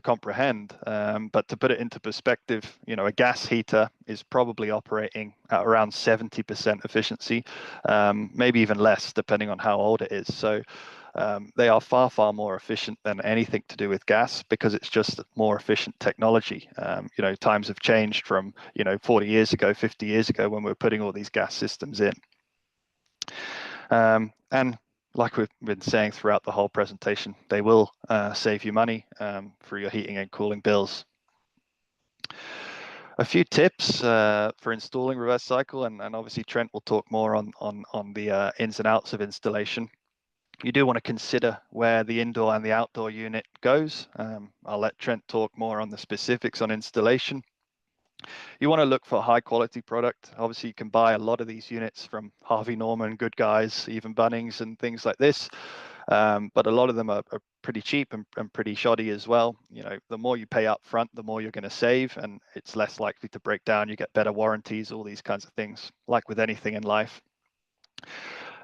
comprehend. But to put it into perspective, a gas heater is probably operating at around 70% efficiency, maybe even less, depending on how old it is. So they are far, far more efficient than anything to do with gas, because it's just more efficient technology. Times have changed from 40 years ago, 50 years ago, when we were putting all these gas systems in. And like we've been saying throughout the whole presentation, they will save you money for your heating and cooling bills. A few tips for installing reverse cycle, and obviously Trent will talk more on the ins and outs of installation. You do want to consider where the indoor and the outdoor unit goes. I'll let Trent talk more on the specifics on installation. You want to look for a high quality product. Obviously, you can buy a lot of these units from Harvey Norman, Good Guys, even Bunnings and things like this. But a lot of them are pretty cheap and pretty shoddy as well. The more you pay up front, the more you're going to save, and it's less likely to break down. You get better warranties, all these kinds of things, like with anything in life.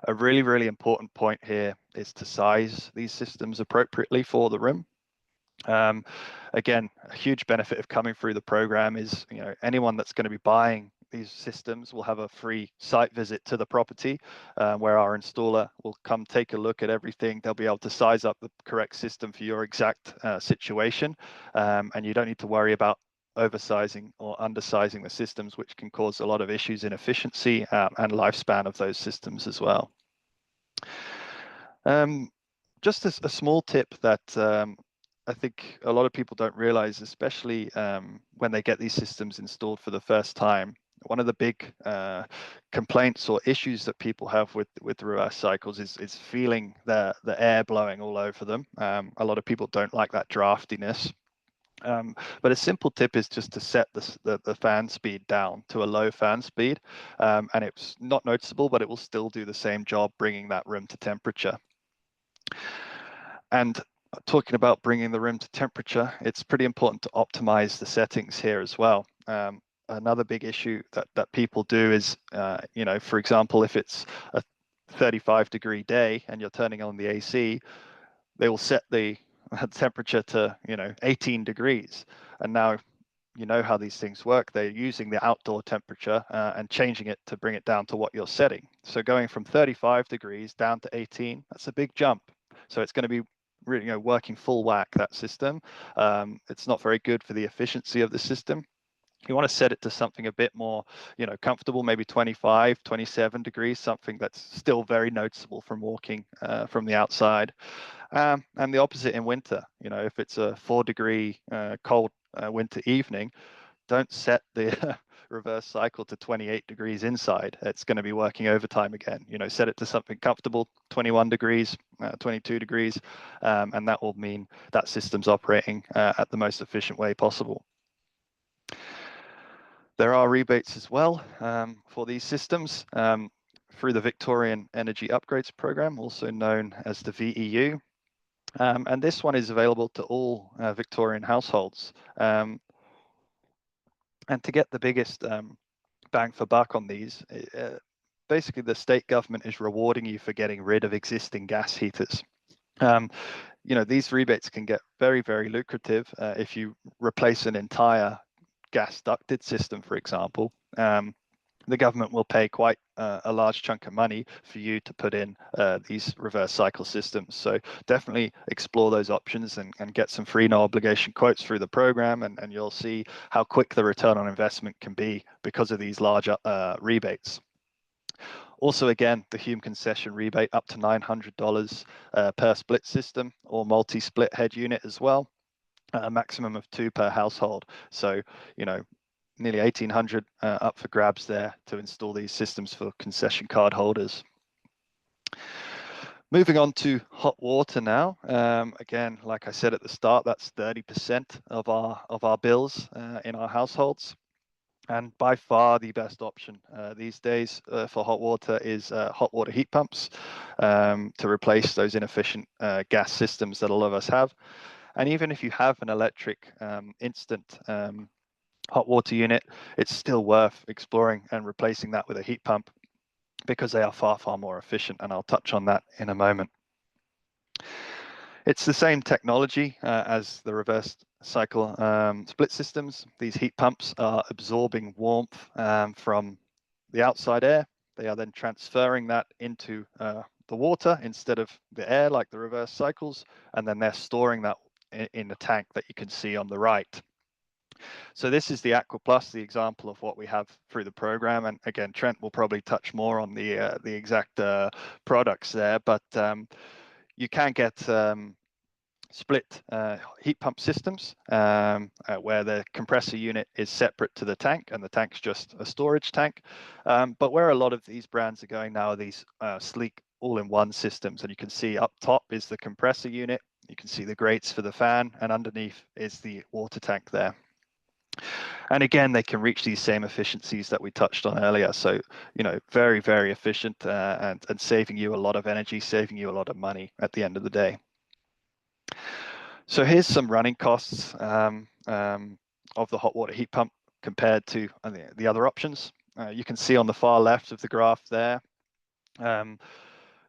A really, really important point here is to size these systems appropriately for the room. Again, a huge benefit of coming through the program is, anyone that's going to be buying these systems will have a free site visit to the property, where our installer will come take a look at everything. They'll be able to size up the correct system for your exact situation, and you don't need to worry about oversizing or undersizing the systems, which can cause a lot of issues in efficiency and lifespan of those systems as well. Just a small tip that I think a lot of people don't realize, especially when they get these systems installed for the first time. One of the big complaints or issues that people have with reverse cycles is feeling the air blowing all over them. A lot of people don't like that draftiness. But a simple tip is just to set the fan speed down to a low fan speed, and it's not noticeable, but it will still do the same job, bringing that room to temperature. And talking about bringing the room to temperature, it's pretty important to optimize the settings here as well. Another big issue that people do is, for example, if it's a 35-degree day and you're turning on the AC, they will set the temperature to 18 degrees, and now you know how these things work. They're using the outdoor temperature and changing it to bring it down to what you're setting. So going from 35 degrees down to 18, that's a big jump. So it's going to be really working full whack, that system. It's not very good for the efficiency of the system. You want to set it to something a bit more comfortable, maybe 25, 27 degrees, something that's still very noticeable from walking from the outside. And the opposite in winter. If it's a 4-degree cold winter evening, don't set the reverse cycle to 28 degrees inside, it's going to be working overtime again. You know, set it to something comfortable, 21 degrees, 22 degrees, and that will mean that system's operating at the most efficient way possible. There are rebates as well for these systems through the Victorian Energy Upgrades Program, also known as the VEU. And this one is available to all Victorian households. And to get the biggest bang for buck on these, basically the state government is rewarding you for getting rid of existing gas heaters. You know, these rebates can get very, very lucrative if you replace an entire gas ducted system, for example. The government will pay quite a large chunk of money for you to put in these reverse cycle systems. So definitely explore those options and get some free no obligation quotes through the program, and you'll see how quick the return on investment can be because of these large rebates. Also, again, the Hume concession rebate up to $900 per split system or multi-split head unit as well. A maximum of 2 per household. So, you know, nearly 1,800 up for grabs there to install these systems for concession card holders. Moving on to hot water now. Again, like I said at the start, that's 30% of our bills in our households. And by far the best option these days for hot water is hot water heat pumps to replace those inefficient gas systems that a lot of us have. And even if you have an electric instant hot water unit, it's still worth exploring and replacing that with a heat pump because they are far, far more efficient. And I'll touch on that in a moment. It's the same technology as the reverse cycle split systems. These heat pumps are absorbing warmth from the outside air. They are then transferring that into the water instead of the air like the reverse cycles, and then they're storing that in the tank that you can see on the right. So this is the Aqua Plus, the example of what we have through the program. And again, Trent will probably touch more on the exact products there, but you can get split heat pump systems where the compressor unit is separate to the tank and the tank's just a storage tank. But where a lot of these brands are going now are these sleek all-in-one systems. And you can see up top is the compressor unit. You can see the grates for the fan, and underneath is the water tank there. And again, they can reach these same efficiencies that we touched on earlier. So, you know, very, very efficient and saving you a lot of energy, saving you a lot of money at the end of the day. So here's some running costs of the hot water heat pump compared to the other options. You can see on the far left of the graph there, the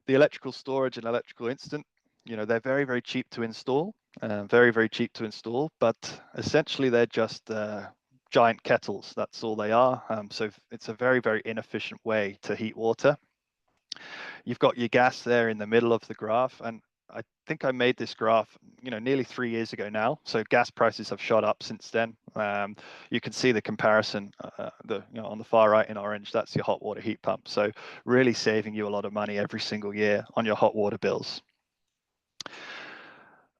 electrical storage and electrical instant, you know, they're very, very cheap to install, very, very cheap to install, but essentially they're just giant kettles. That's all they are. So it's a very, very inefficient way to heat water. You've got your gas there in the middle of the graph, and I think I made this graph, you know, nearly 3 years ago now. So gas prices have shot up since then. You can see the comparison, you know, on the far right in orange, that's your hot water heat pump. So really saving you a lot of money every single year on your hot water bills.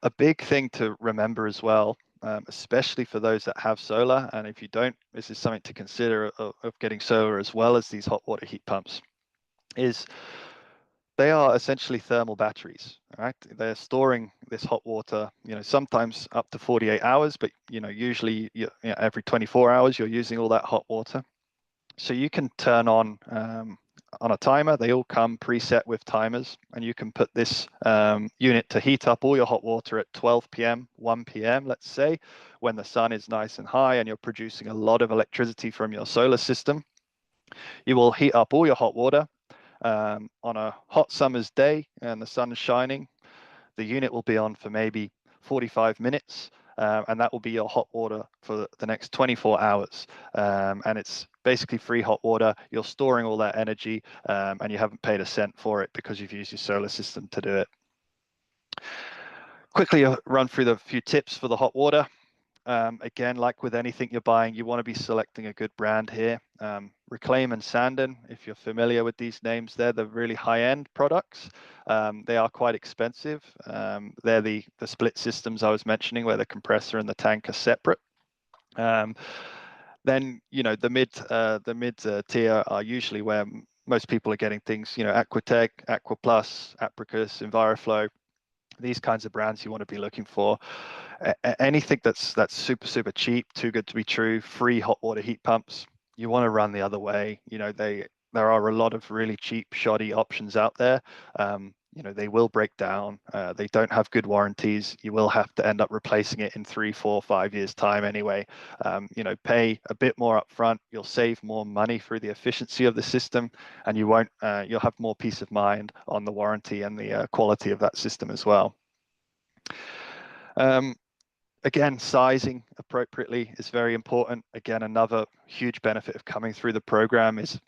A big thing to remember as well, especially for those that have solar, and if you don't, this is something to consider of getting solar as well as these hot water heat pumps, is they are essentially thermal batteries, right? They're storing this hot water, you know, sometimes up to 48 hours, but, you know, usually every 24 hours, you're using all that hot water. So you can turn on a timer. They all come preset with timers, and you can put this unit to heat up all your hot water at 12 p.m., 1 p.m., let's say, when the sun is nice and high and you're producing a lot of electricity from your solar system. You will heat up all your hot water. On a hot summer's day and the sun is shining, the unit will be on for maybe 45 minutes, and that will be your hot water for the next 24 hours. And it's basically free hot water. You're storing all that energy, and you haven't paid a cent for it because you've used your solar system to do it. Quickly run through the few tips for the hot water. Again, like with anything you're buying, you want to be selecting a good brand here. Reclaim and Sandon, if you're familiar with these names, they're the really high-end products. They are quite expensive. They're the split systems I was mentioning where the compressor and the tank are separate. Then, the mid tier are usually where most people are getting things, Aquatech, Aqua Plus, Apricus, Enviroflow, these kinds of brands you want to be looking for. Anything that's super cheap, too good to be true, free hot water heat pumps, you want to run the other way. There are a lot of really cheap, shoddy options out there. They will break down. They don't have good warranties. You will have to end up replacing it in 3, 4, 5 years time anyway. Pay a bit more upfront. You'll save more money through the efficiency of the system, and you'll have more peace of mind on the warranty and the quality of that system as well. Again, sizing appropriately is very important. Again, another huge benefit of coming through the program is,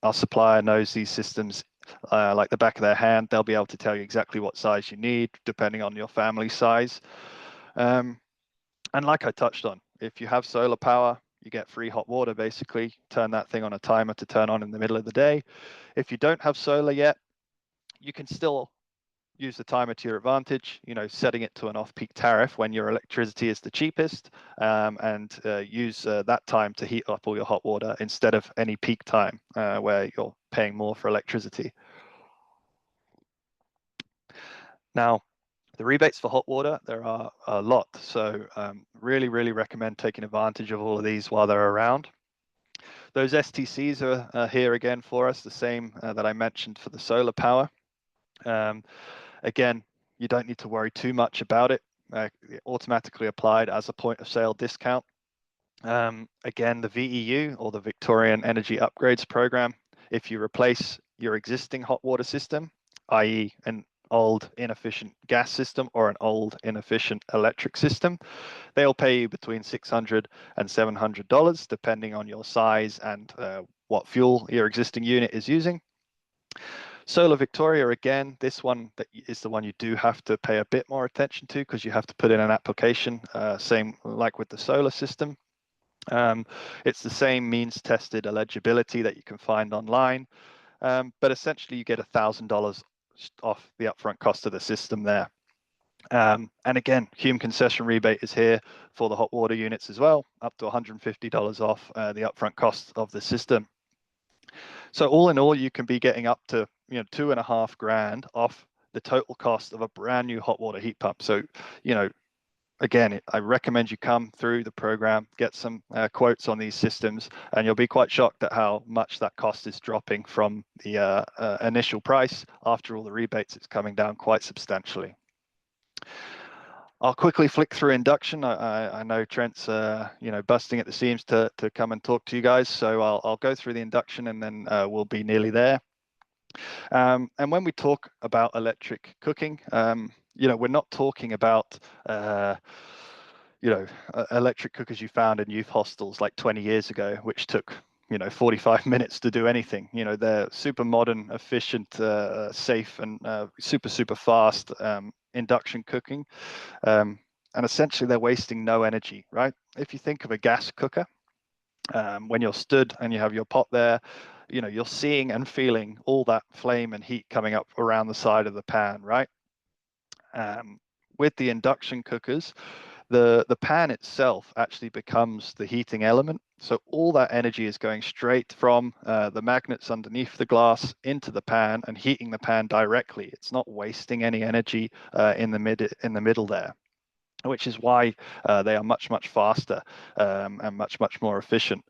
our supplier knows these systems like the back of their hand. They'll be able to tell you exactly what size you need, depending on your family size. And like I touched on, if you have solar power, you get free hot water, basically. Turn that thing on a timer to turn on in the middle of the day. If you don't have solar yet, you can still use the timer to your advantage, setting it to an off-peak tariff when your electricity is the cheapest, and use that time to heat up all your hot water instead of any peak time where you're paying more for electricity. Now, the rebates for hot water, there are a lot. So really recommend taking advantage of all of these while they're around. Those STCs are here again for us, the same that I mentioned for the solar power. Again, you don't need to worry too much about it. Automatically applied as a point of sale discount. Again, the VEU, or the Victorian Energy Upgrades Program, if you replace your existing hot water system, i.e. an old inefficient gas system or an old inefficient electric system, they'll pay you between $600 and $700 depending on your size and what fuel your existing unit is using. Solar Victoria, again, this one is the one you do have to pay a bit more attention to because you have to put in an application, same like with the solar system. It's the same means tested eligibility that you can find online, but essentially you get $1,000 off the upfront cost of the system there. And again, Hume concession rebate is here for the hot water units as well, up to $150 off the upfront cost of the system. So all in all, you can be getting up to $2.5 grand off the total cost of a brand new hot water heat pump. So again, I recommend you come through the program, get some quotes on these systems, and you'll be quite shocked at how much that cost is dropping from the initial price. After all the rebates, it's coming down quite substantially. I'll quickly flick through induction. I know Trent's busting at the seams to come and talk to you guys, so I'll go through the induction and then we'll be nearly there. And when we talk about electric cooking, we're not talking about electric cookers you found in youth hostels like 20 years ago, which took 45 minutes to do anything. They're super modern, efficient, safe, and super fast induction cooking. And essentially they're wasting no energy, right? If you think of a gas cooker, when you're stood and you have your pot there, you're seeing and feeling all that flame and heat coming up around the side of the pan, right? With the induction cookers, the pan itself actually becomes the heating element. So all that energy is going straight from the magnets underneath the glass into the pan and heating the pan directly. It's not wasting any energy in the middle there, which is why they are much faster and much more efficient.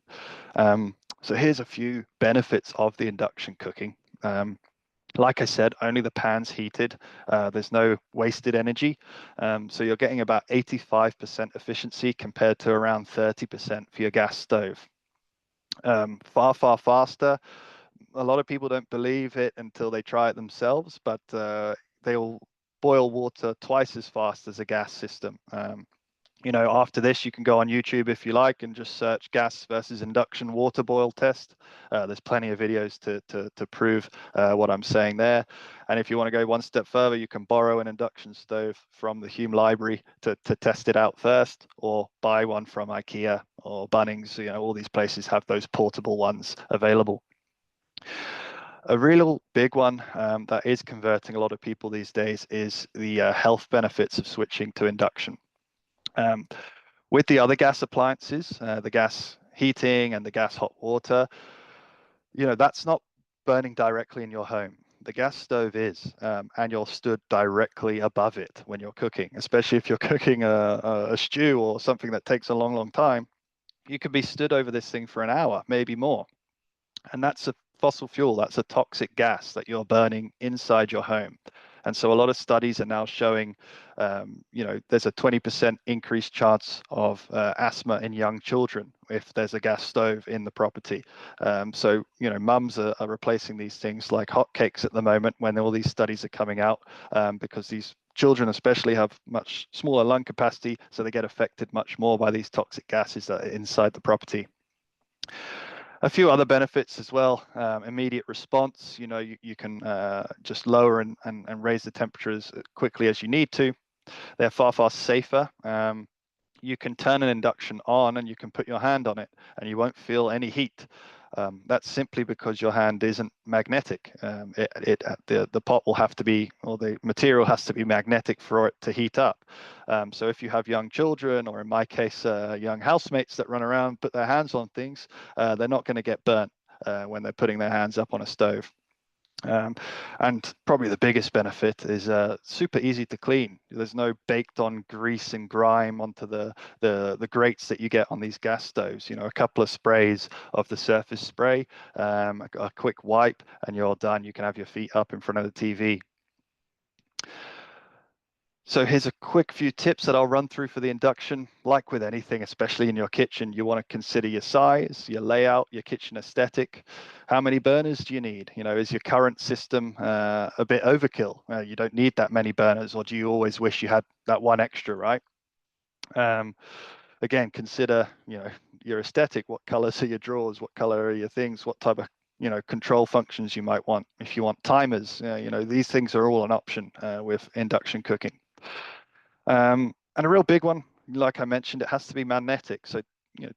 So here's a few benefits of the induction cooking. Like I said, only the pan's heated. There's no wasted energy. So you're getting about 85% efficiency compared to around 30% for your gas stove. Far faster. A lot of people don't believe it until they try it themselves, but they will boil water twice as fast as a gas system. After this, you can go on YouTube if you like and just search gas versus induction water boil test. There's plenty of videos to prove what I'm saying there. And if you want to go one step further, you can borrow an induction stove from the Hume library to test it out first, or buy one from IKEA or Bunnings. All these places have those portable ones available. A real big one that is converting a lot of people these days is the health benefits of switching to induction. With the other gas appliances, the gas heating and the gas hot water, that's not burning directly in your home. The gas stove is, and you're stood directly above it when you're cooking, especially if you're cooking a stew or something that takes a long, long time. You could be stood over this thing for an hour, maybe more. And that's a fossil fuel, that's a toxic gas that you're burning inside your home. And so a lot of studies are now showing, there's a 20% increased chance of asthma in young children if there's a gas stove in the property. Mums are replacing these things like hotcakes at the moment when all these studies are coming out, because these children especially have much smaller lung capacity, so they get affected much more by these toxic gases that are inside the property. A few other benefits as well. Immediate response, you can just lower and raise the temperature as quickly as you need to. They're far, far safer. You can turn an induction on and you can put your hand on it and you won't feel any heat. That's simply because your hand isn't magnetic. The pot will have to be, or the material has to be magnetic for it to heat up. So if you have young children, or in my case, young housemates that run around, put their hands on things, they're not going to get burnt when they're putting their hands up on a stove. And probably the biggest benefit is super easy to clean. There's no baked on grease and grime onto the grates that you get on these gas stoves. A couple of sprays of the surface spray, a quick wipe, and you're done. You can have your feet up in front of the TV. So here's a quick few tips that I'll run through for the induction. Like with anything, especially in your kitchen, you want to consider your size, your layout, your kitchen aesthetic. How many burners do you need? Is your current system a bit overkill? You don't need that many burners, or do you always wish you had that one extra, right? Again, consider, your aesthetic. What colors are your drawers? What color are your things? What type of control functions you might want. If you want timers, these things are all an option with induction cooking. And a real big one, like I mentioned, it has to be magnetic. So,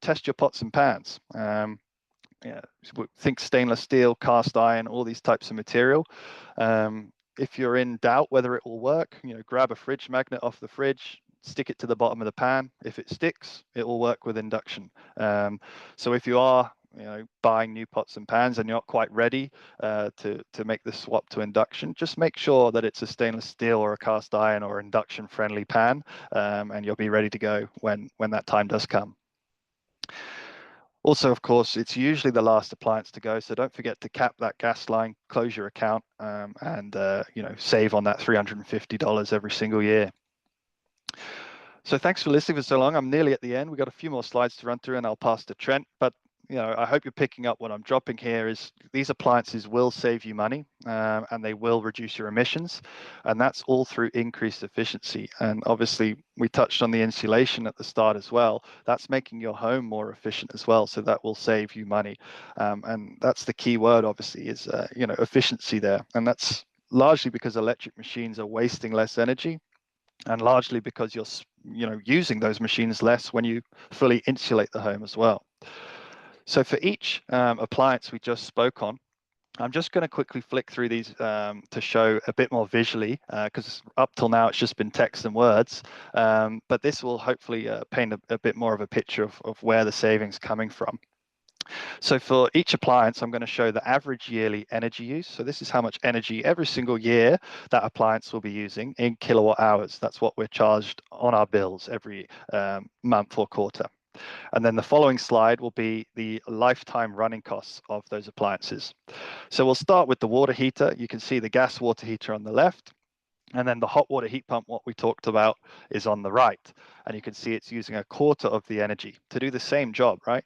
test your pots and pans. Think stainless steel, cast iron, all these types of material. If you're in doubt whether it will work, grab a fridge magnet off the fridge, stick it to the bottom of the pan. If it sticks, it will work with induction. So if you are buying new pots and pans and you're not quite ready to make the swap to induction, just make sure that it's a stainless steel or a cast iron or induction friendly pan, and you'll be ready to go when that time does come. Also, of course, it's usually the last appliance to go, so don't forget to cap that gas line, close your account, and save on that $350 every single year. So thanks for listening for so long. I'm nearly at the end. We've got a few more slides to run through, and I'll pass to Trent. But I hope you're picking up what I'm dropping here is these appliances will save you money, and they will reduce your emissions, and that's all through increased efficiency. And obviously, we touched on the insulation at the start as well. That's making your home more efficient as well, so that will save you money. And that's the key word, obviously, is efficiency there, and that's largely because electric machines are wasting less energy, and largely because you're using those machines less when you fully insulate the home as well. So for each appliance we just spoke on, I'm just going to quickly flick through these to show a bit more visually, because up till now it's just been text and words, but this will hopefully paint a bit more of a picture of where the savings coming from. So for each appliance, I'm going to show the average yearly energy use. So this is how much energy every single year that appliance will be using in kilowatt hours. That's what we're charged on our bills every month or quarter. And then the following slide will be the lifetime running costs of those appliances. So we'll start with the water heater. You can see the gas water heater on the left. And then the hot water heat pump, what we talked about, is on the right. And you can see it's using a quarter of the energy to do the same job, right?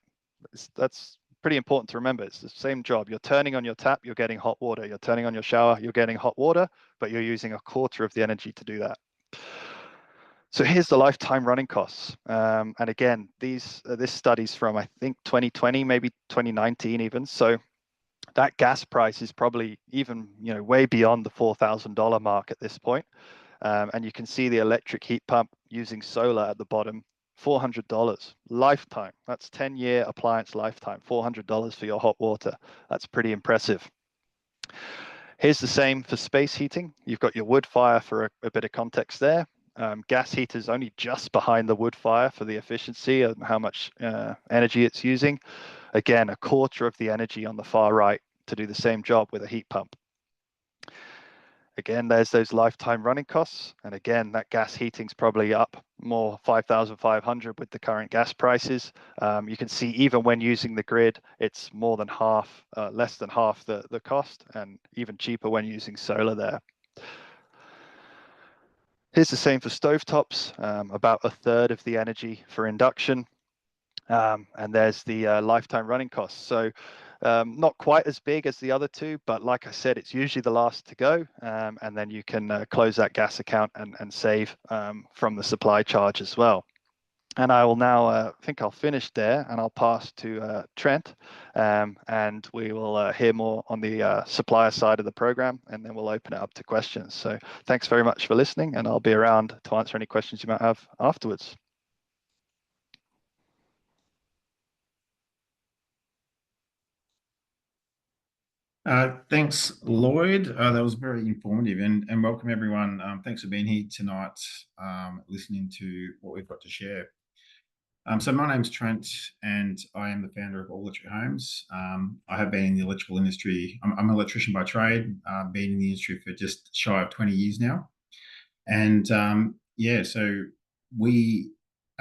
That's pretty important to remember. It's the same job. You're turning on your tap, you're getting hot water. You're turning on your shower, you're getting hot water, but you're using a quarter of the energy to do that. So here's the lifetime running costs. And again, this study's from, I think, 2020, maybe 2019 even. So that gas price is probably even, way beyond the $4,000 mark at this point. And you can see the electric heat pump using solar at the bottom, $400 lifetime. That's 10-year appliance lifetime, $400 for your hot water. That's pretty impressive. Here's the same for space heating. You've got your wood fire for a bit of context there. gas heater's only just behind the wood fire for the efficiency and how much energy it's using. Again, a quarter of the energy on the far right to do the same job with a heat pump. Again, there's those lifetime running costs. And again, that gas heating's probably up more 5,500 with the current gas prices. You can see even when using the grid, it's more than half, less than half the cost, and even cheaper when using solar there. Here's the same for stovetops, about a third of the energy for induction. And there's the lifetime running costs. So not quite as big as the other two, but like I said, it's usually the last to go. And then you can close that gas account and save from the supply charge as well. And I will now think I'll finish there, and I'll pass to Trent, and we will hear more on the supplier side of the program, and then we'll open it up to questions. So thanks very much for listening, and I'll be around to answer any questions you might have afterwards. Thanks, Lloyd. That was very informative, and welcome everyone. Thanks for being here tonight, listening to what we've got to share. So my name's Trent, and I am the founder of All Electric Homes. I have been in the electrical industry. I'm an electrician by trade, been in the industry for just shy of 20 years now. And yeah, so we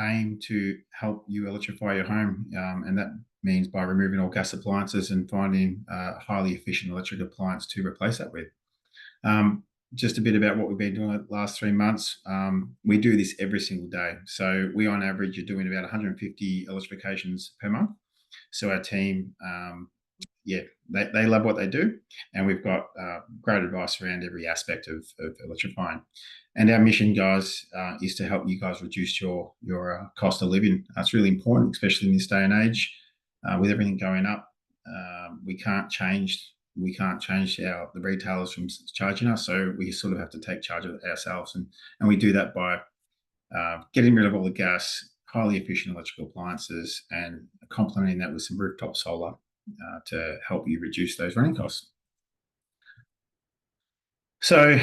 aim to help you electrify your home, and that means by removing all gas appliances and finding a highly efficient electric appliance to replace that with. Just a bit about what we've been doing the last 3 months. We do this every single day. So we, on average, are doing about 150 electrifications per month. So our team, yeah, they love what they do. And we've got great advice around every aspect of electrifying. And our mission, guys, is to help you guys reduce your cost of living. That's really important, especially in this day and age. With everything going up, we can't change the retailers from charging us, so we sort of have to take charge of it ourselves, and we do that by getting rid of all the gas, highly efficient electrical appliances, and complementing that with some rooftop solar to help you reduce those running costs. So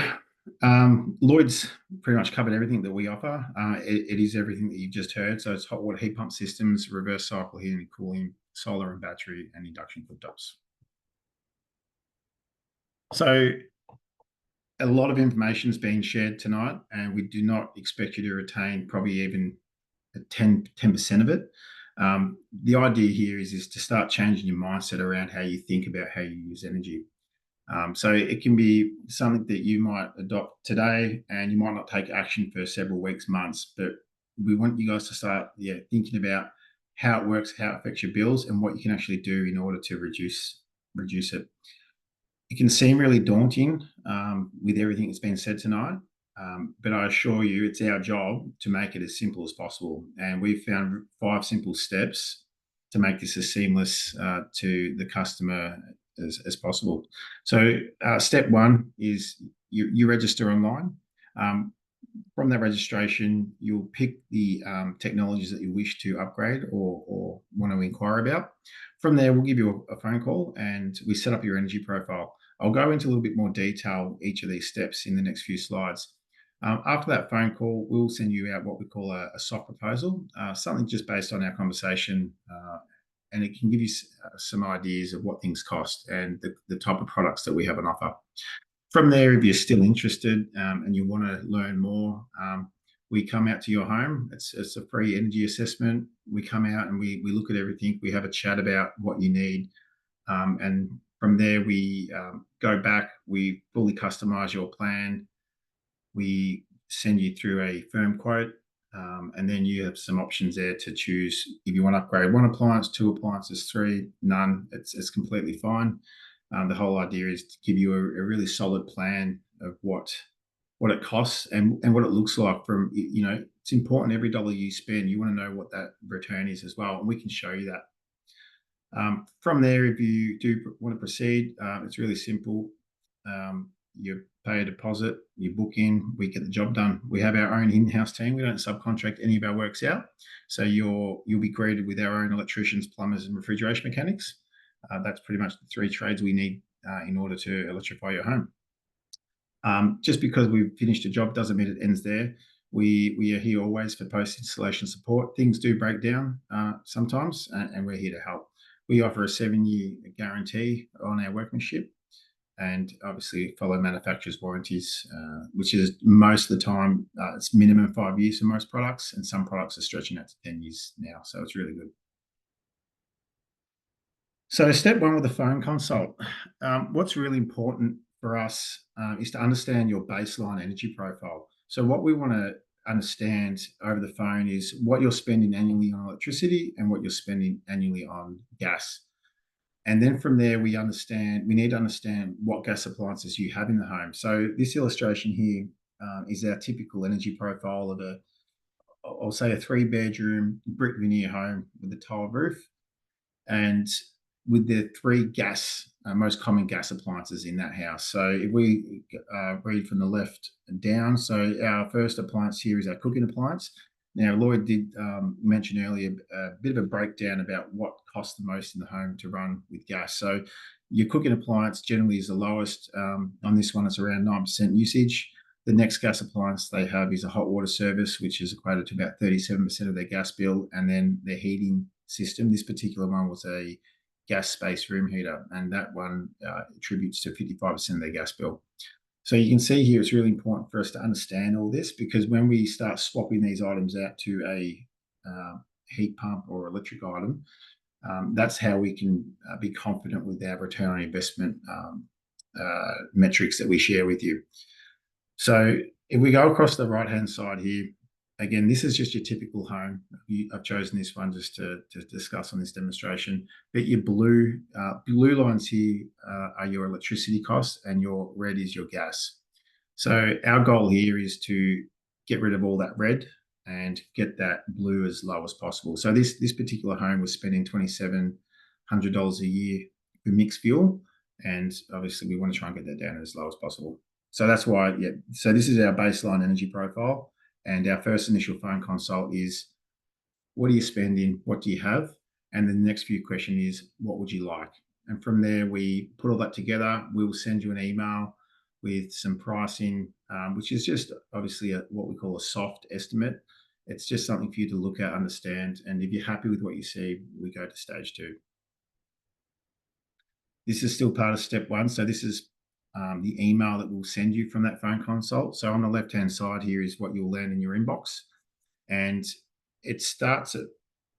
Lloyd's pretty much covered everything that we offer. It is everything that you've just heard. So it's hot water heat pump systems, reverse cycle heating and cooling, solar and battery, and induction cooktops. So a lot of information is being shared tonight, and we do not expect you to retain probably even 10% of it. The idea here is to start changing your mindset around how you think about how you use energy. So it can be something that you might adopt today, and you might not take action for several weeks, months, but we want you guys to start thinking about how it works, how it affects your bills, and what you can actually do in order to reduce it. It can seem really daunting with everything that's been said tonight, but I assure you it's our job to make it as simple as possible. And we've found 5 simple steps to make this as seamless to the customer as possible. So step 1 is you register online. From that registration, you'll pick the technologies that you wish to upgrade or want to inquire about. From there, we'll give you a phone call and we set up your energy profile. I'll go into a little bit more detail each of these steps in the next few slides. After that phone call, we'll send you out what we call a soft proposal, something just based on our conversation, and it can give you some ideas of what things cost and the type of products that we have on offer. From there, if you're still interested and you want to learn more, we come out to your home. It's a free energy assessment. We come out and we look at everything. We have a chat about what you need. And from there, we go back. We fully customize your plan. We send you through a firm quote. And then you have some options there to choose if you want to upgrade 1 appliance, 2 appliances, 3, none. It's completely fine. The whole idea is to give you a really solid plan of what it costs and what it looks like. From, it's important every dollar you spend, you want to know what that return is as well, and we can show you that. From there, if you do want to proceed, it's really simple. You pay a deposit, you book in, we get the job done. We have our own in-house team. We don't subcontract any of our works out. So you'll be greeted with our own electricians, plumbers, and refrigeration mechanics. That's pretty much the 3 trades we need in order to electrify your home. Just because we've finished a job doesn't mean it ends there. We are here always for post-installation support. Things do break down sometimes, and we're here to help. We offer a 7-year guarantee on our workmanship, and obviously follow manufacturer's warranties, which is most of the time, it's minimum 5 years for most products, and some products are stretching out to 10 years now. So it's really good. So step one with the phone consult. What's really important for us is to understand your baseline energy profile. So what we want to understand over the phone is what you're spending annually on electricity and what you're spending annually on gas. And then from there, we need to understand what gas appliances you have in the home. So this illustration here is our typical energy profile of I'll say a 3-bedroom brick veneer home with a tiled roof, and with the 3 most common gas appliances in that house. So if we read from the left down, so our first appliance here is our cooking appliance. Now, Lloyd did mention earlier a bit of a breakdown about what costs the most in the home to run with gas. So your cooking appliance generally is the lowest. On this one, it's around 9% usage. The next gas appliance they have is a hot water service, which is equated to about 37% of their gas bill. And then their heating system, this particular one was a gas space room heater, and that one attributes to 55% of their gas bill. So you can see here, it's really important for us to understand all this, because when we start swapping these items out to a heat pump or electric item, that's how we can be confident with our return on investment metrics that we share with you. So if we go across the right-hand side here, again, this is just your typical home. I've chosen this one just to discuss on this demonstration. But your blue lines here are your electricity costs, and your red is your gas. So our goal here is to get rid of all that red and get that blue as low as possible. So this particular home was spending $2,700 a year for mixed fuel, and obviously we want to try and get that down as low as possible. So that's why, yeah. So this is our baseline energy profile. And our first initial phone consult is, what are you spending? What do you have? And the next few question is, what would you like? And from there, we put all that together. We will send you an email with some pricing, which is just obviously what we call a soft estimate. It's just something for you to look at, understand. And if you're happy with what you see, we go to stage 2. This is still part of step 1. So this is the email that we'll send you from that phone consult. So on the left-hand side here is what you'll land in your inbox. And it starts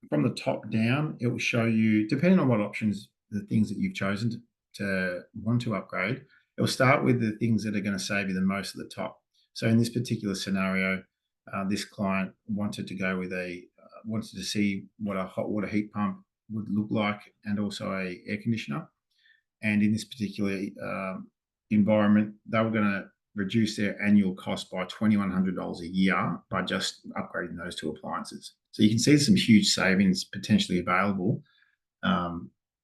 from the top down. It will show you, depending on what options, the things that you've chosen to want to upgrade, it will start with the things that are going to save you the most at the top. So in this particular scenario, this client wanted to go with wanted to see what a hot water heat pump would look like, and also a air conditioner. And in this particular environment, they were going to reduce their annual cost by $2,100 a year by just upgrading those 2 appliances. So you can see some huge savings potentially available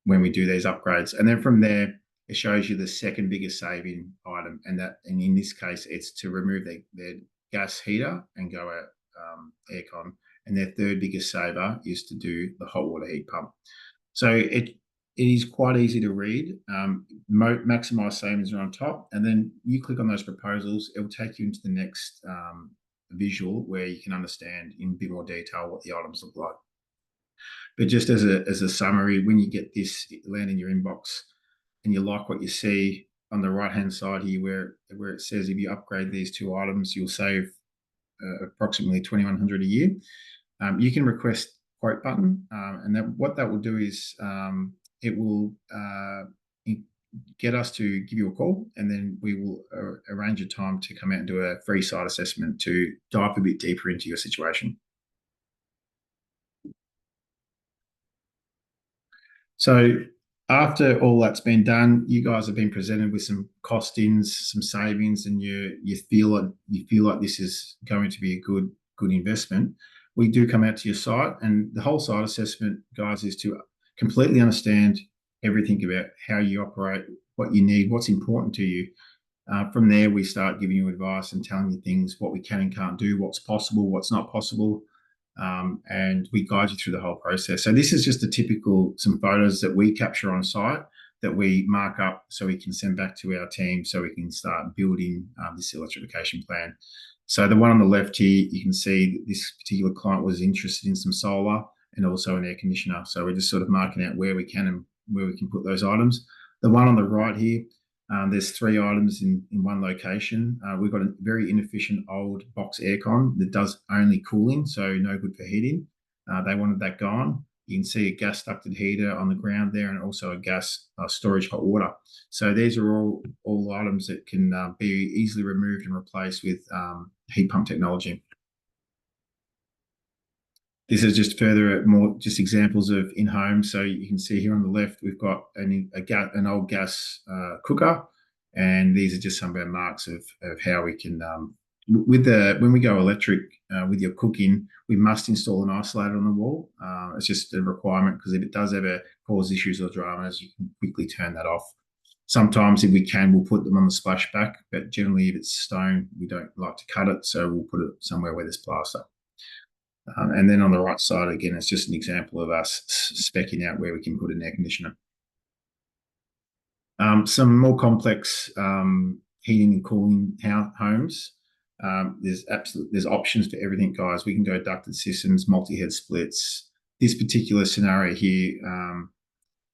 when we do these upgrades. And then from there, it shows you the second biggest saving item, and in this case, it's to remove their gas heater and go aircon. And their third biggest saver is to do the hot water heat pump. So it is quite easy to read. Maximize savings are on top, and then you click on those proposals. It will take you into the next visual where you can understand in a bit more detail what the items look like. But just as a summary, when you get this land in your inbox and you like what you see, on the right-hand side here where it says if you upgrade these 2 items, you'll save approximately $2,100 a year. You can request quote button, and what that will do is it will get us to give you a call, and then we will arrange a time to come out and do a free site assessment to dive a bit deeper into your situation. So after all that's been done, you guys have been presented with some costings, some savings, and you feel like this is going to be a good investment. We do come out to your site, and the whole site assessment, guys, is to completely understand everything about how you operate, what you need, what's important to you. From there, we start giving you advice and telling you things, what we can and can't do, what's possible, what's not possible, and we guide you through the whole process. So this is just some photos that we capture on site that we mark up so we can send back to our team so we can start building this electrification plan. So the one on the left here, you can see that this particular client was interested in some solar and also an air conditioner. So we're just sort of marking out where we can and where we can put those items. The one on the right here, there's 3 items in one location. We've got a very inefficient old box aircon that does only cooling, so no good for heating. They wanted that gone. You can see a gas ducted heater on the ground there and also a gas storage hot water. So these are all items that can be easily removed and replaced with heat pump technology. This is just further more just examples of in-home. So you can see here on the left, we've got an old gas cooker, and these are just some of our marks of how we can, when we go electric with your cooking, we must install an isolator on the wall. It's just a requirement because if it does ever cause issues or dramas, you can quickly turn that off. Sometimes if we can, we'll put them on the splashback, but generally if it's stone, we don't like to cut it, so we'll put it somewhere where there's plaster. And then on the right side, again, it's just an example of us speccing out where we can put an air conditioner. Some more complex heating and cooling homes. There's options for everything, guys. We can go ducted systems, multi-head splits. This particular scenario here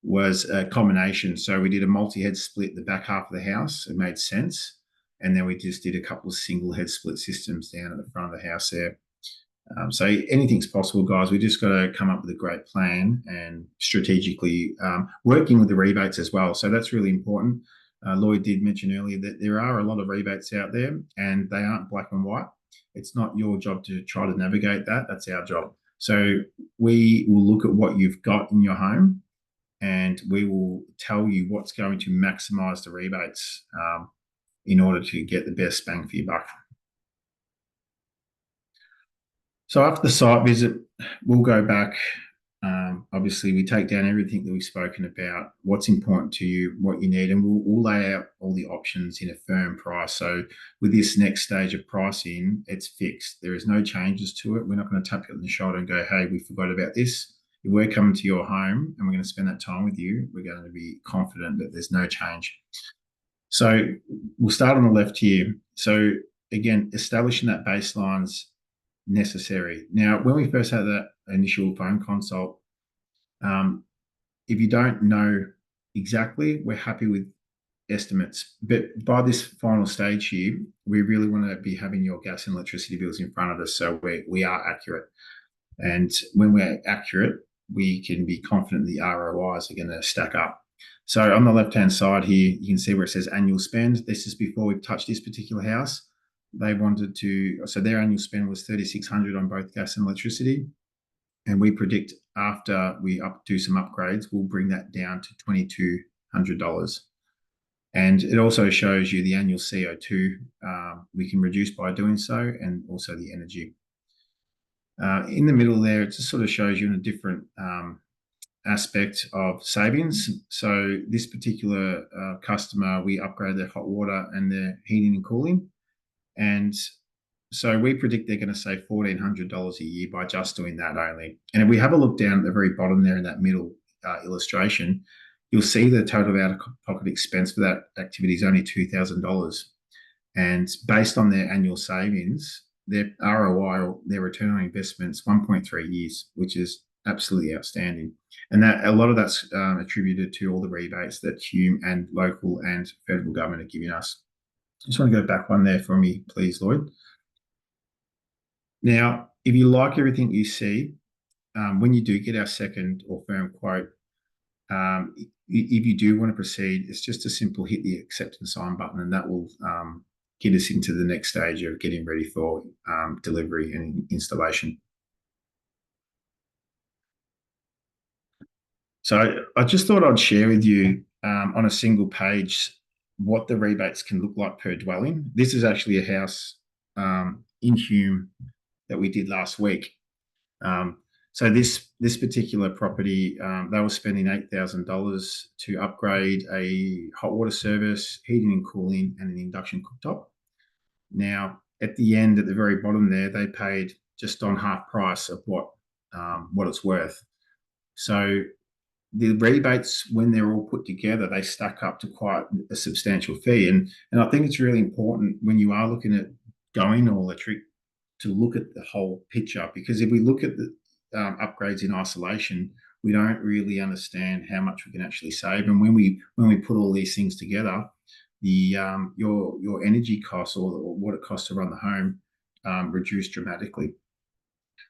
was a combination. So we did a multi-head split the back half of the house. It made sense. And then we just did a couple of single head split systems down at the front of the house there. So anything's possible, guys. We just got to come up with a great plan and strategically working with the rebates as well. So that's really important. Lloyd did mention earlier that there are a lot of rebates out there and they aren't black and white. It's not your job to try to navigate that. That's our job. So we will look at what you've got in your home and we will tell you what's going to maximize the rebates in order to get the best bang for your buck. So after the site visit, we'll go back. Obviously, we take down everything that we've spoken about, what's important to you, what you need, and we'll lay out all the options in a firm price. So with this next stage of pricing, it's fixed. There is no changes to it. We're not going to tap you on the shoulder and go, hey, we forgot about this. If we're coming to your home and we're going to spend that time with you, we're going to be confident that there's no change. So we'll start on the left here. So again, establishing that baseline's necessary. Now, when we first had that initial phone consult, if you don't know exactly, we're happy with estimates. But by this final stage here, we really want to be having your gas and electricity bills in front of us so we are accurate. And when we're accurate, we can be confident the ROIs are going to stack up. So on the left-hand side here, you can see where it says annual spend. This is before we've touched this particular house. They wanted to, so their annual spend was $3,600 on both gas and electricity. And we predict after we do some upgrades, we'll bring that down to $2,200. And it also shows you the annual CO2 we can reduce by doing so, and also the energy. In the middle there, it just sort of shows you in a different aspect of savings. So this particular customer, we upgraded their hot water and their heating and cooling. And so we predict they're going to save $1,400 a year by just doing that only. And if we have a look down at the very bottom there in that middle illustration, you'll see the total out-of-pocket expense for that activity is only $2,000. And based on their annual savings, their ROI, or their return on investment, is 1.3 years, which is absolutely outstanding. And that a lot of that's attributed to all the rebates that Hume and local and federal government are giving us. Just want to go back one there for me, please, Lloyd. Now, if you like everything you see, when you do get our second or firm quote, if you do want to proceed, it's just a simple hit the accept and sign button, and that will get us into the next stage of getting ready for delivery and installation. So I just thought I'd share with you on a single page what the rebates can look like per dwelling. This is actually a house in Hume that we did last week. So this particular property, they were spending $8,000 to upgrade a hot water service, heating and cooling, and an induction cooktop. Now, at the end, at the very bottom there, they paid just on half price of what it's worth. So the rebates, when they're all put together, they stack up to quite a substantial fee. And I think it's really important when you are looking at going or electric to look at the whole picture, because if we look at the upgrades in isolation, we don't really understand how much we can actually save. And when we put all these things together, the your energy costs or what it costs to run the home reduce dramatically.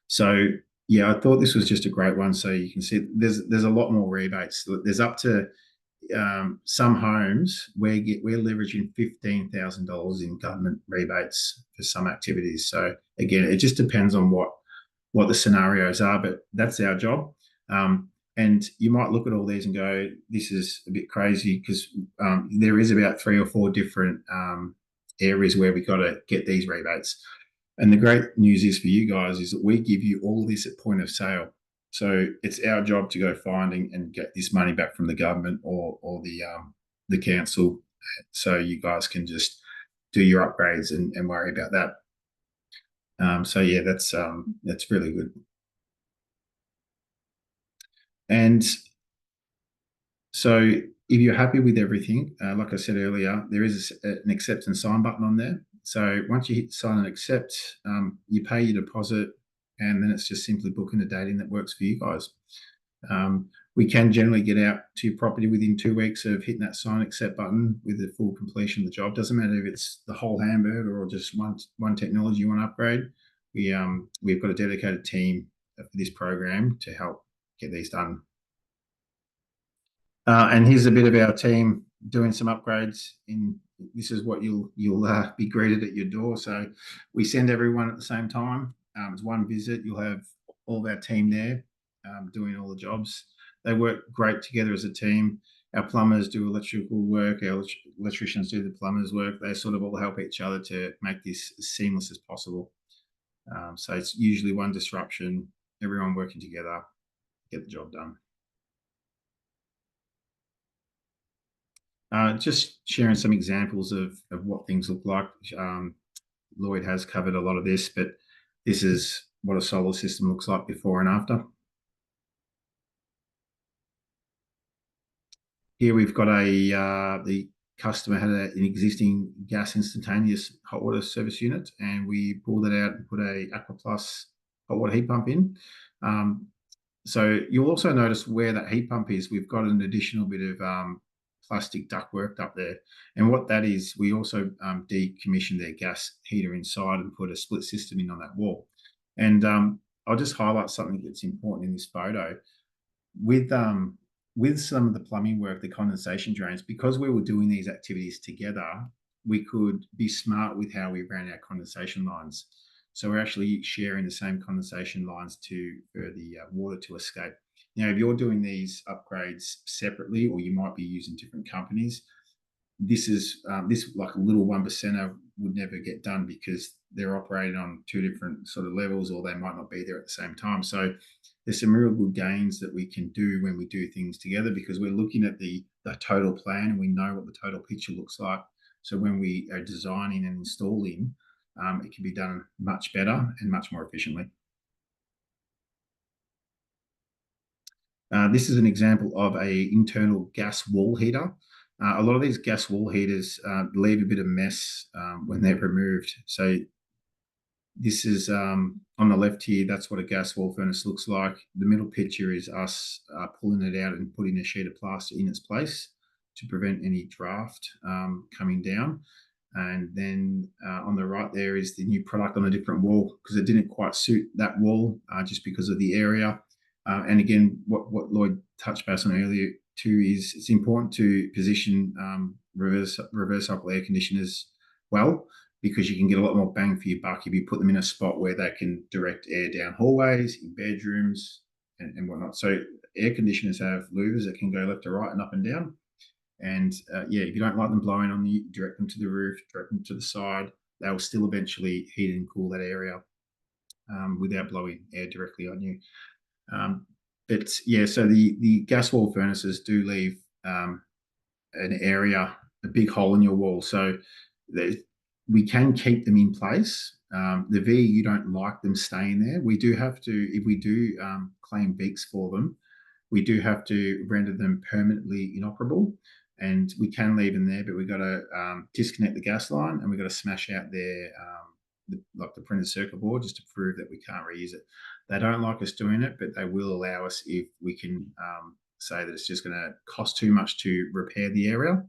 So yeah, I thought this was just a great one. So you can see there's a lot more rebates. There's up to some homes we're leveraging $15,000 in government rebates for some activities. So again, it just depends on what the scenarios are, but that's our job. And you might look at all these and go, this is a bit crazy, because there is about 3 or 4 different areas where we got to get these rebates. And the great news is for you guys is that we give you all this at point of sale. So it's our job to go finding and get this money back from the government or the council, so you guys can just do your upgrades and worry about that. So yeah, that's really good. And so if you're happy with everything, like I said earlier, there is an accept and sign button on there. So once you hit sign and accept, you pay your deposit, and then it's just simply booking a date in that works for you guys. We can generally get out to your property within 2 weeks of hitting that sign accept button with the full completion of the job. Doesn't matter if it's the whole hamburger or just one technology you want to upgrade. We've got a dedicated team for this program to help get these done. And here's a bit of our team doing some upgrades. This is what you'll be greeted at your door. So we send everyone at the same time. It's one visit. You'll have all of our team there doing all the jobs. They work great together as a team. Our plumbers do electrical work. Our electricians do the plumbers' work. They sort of all help each other to make this as seamless as possible. So it's usually one disruption, everyone working together, get the job done. Just sharing some examples of what things look like. Lloyd has covered a lot of this, but this is what a solar system looks like before and after. Here we've got the customer had an existing gas instantaneous hot water service unit, and we pulled it out and put a Aqua Plus hot water heat pump in. So you'll also notice where that heat pump is, we've got an additional bit of plastic ductwork up there. And what that is, we also decommissioned their gas heater inside and put a split system in on that wall. And I'll just highlight something that's important in this photo. With some of the plumbing work, the condensation drains, because we were doing these activities together, we could be smart with how we ran our condensation lines. So we're actually sharing the same condensation lines for the water to escape. Now, if you're doing these upgrades separately, or you might be using different companies, this like a little 1%er would never get done, because they're operating on 2 different sort of levels, or they might not be there at the same time. So there's some real good gains that we can do when we do things together, because we're looking at the total plan and we know what the total picture looks like. So when we are designing and installing, it can be done much better and much more efficiently. This is an example of an internal gas wall heater. A lot of these gas wall heaters leave a bit of mess when they're removed. So this is on the left here, that's what a gas wall furnace looks like. The middle picture is us pulling it out and putting a sheet of plastic in its place to prevent any draft coming down. And then on the right there is the new product on a different wall, because it didn't quite suit that wall just because of the area. And again, what Lloyd touched base on earlier too is it's important to position reversible air conditioners well, because you can get a lot more bang for your buck if you put them in a spot where they can direct air down hallways, in bedrooms, and whatnot. So air conditioners have louvers that can go left to right and up and down. And yeah, if you don't like them blowing on you, direct them to the roof, direct them to the side. They will still eventually heat and cool that area without blowing air directly on you. But yeah, so the gas wall furnaces do leave an area, a big hole in your wall. So we can keep them in place. The VEU don't like them staying there. We do have to, if we do claim beaks for them, we do have to render them permanently inoperable. And we can leave them there, but we've got to disconnect the gas line, and we've got to smash out the printed circuit board just to prove that we can't reuse it. They don't like us doing it, but they will allow us if we can say that it's just going to cost too much to repair the area,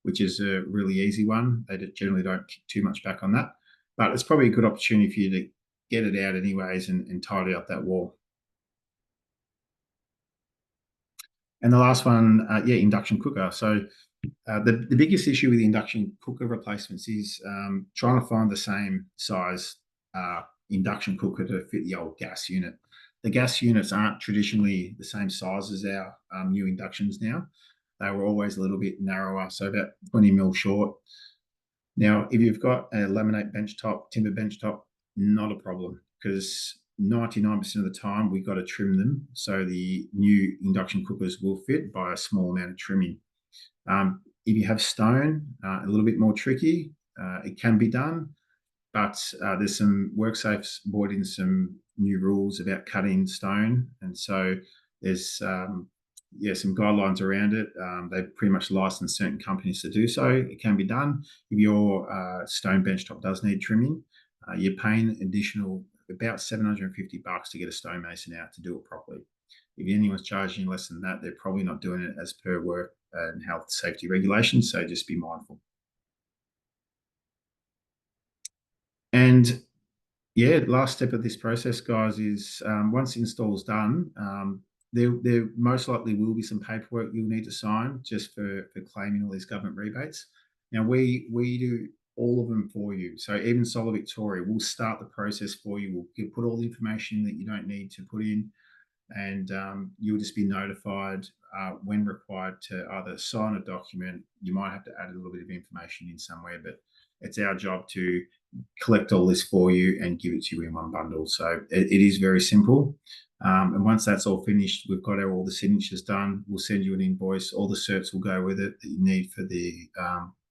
which is a really easy one. They generally don't kick too much back on that, but it's probably a good opportunity for you to get it out anyways and tidy up that wall. And the last one, induction cooker. So the biggest issue with the induction cooker replacements is trying to find the same size induction cooker to fit the old gas unit. The gas units aren't traditionally the same size as our new inductions now. They were always a little bit narrower, so about 20 mil short. Now, if you've got a laminate benchtop, timber benchtop, not a problem, because 99% of the time we've got to trim them so the new induction cookers will fit by a small amount of trimming. If you have stone, a little bit more tricky. It can be done, but there's some WorkSafe's brought in some new rules about cutting stone, and so there's some guidelines around it. They pretty much license certain companies to do so. It can be done. If your stone benchtop does need trimming, you're paying additional about $750 to get a stonemason out to do it properly. If anyone's charging you less than that, they're probably not doing it as per work and health safety regulations, so just be mindful. And last step of this process, guys, is once the install is done, there most likely will be some paperwork you'll need to sign just for claiming all these government rebates. Now, we do all of them for you. So even Solar Victoria will start the process for you. We'll put all the information that you don't need to put in, and you'll just be notified when required to either sign a document. You might have to add a little bit of information in somewhere, but it's our job to collect all this for you and give it to you in one bundle. So it is very simple. And once that's all finished, we've got all the signatures done. We'll send you an invoice. All the certs will go with it that you need for the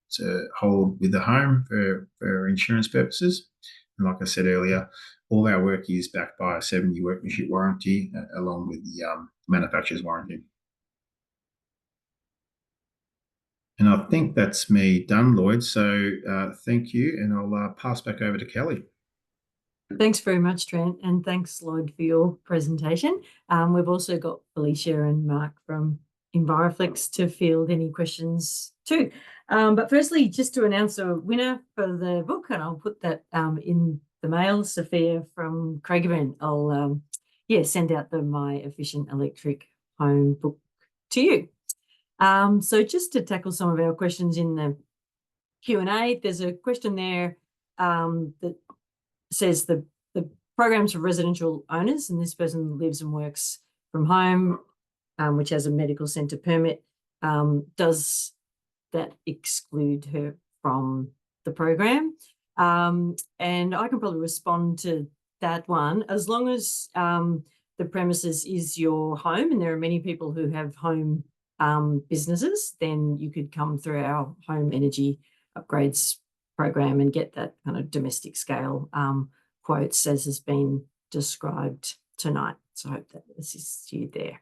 to hold with the home for insurance purposes. And like I said earlier, all our work is backed by a 7-year workmanship warranty along with the manufacturer's warranty. And I think that's me done, Lloyd. So thank you, and I'll pass back over to Kelly. Thanks very much, Trent, and thanks, Lloyd, for your presentation. We've also got Felicia and Mark from Enviroflex to field any questions too. But firstly, just to announce a winner for the book, and I'll put that in the mail. Sophia from Craigavon. I'll send out the My Efficient Electric Home book to you. So just to tackle some of our questions in the Q&A, there's a question there that says the programs for residential owners, and this person lives and works from home, which has a medical centre permit. Does that exclude her from the program? And I can probably respond to that one. As long as the premises is your home, and there are many people who have home businesses, then you could come through our home energy upgrades program and get that kind of domestic scale quotes as has been described tonight. So I hope that assists you there.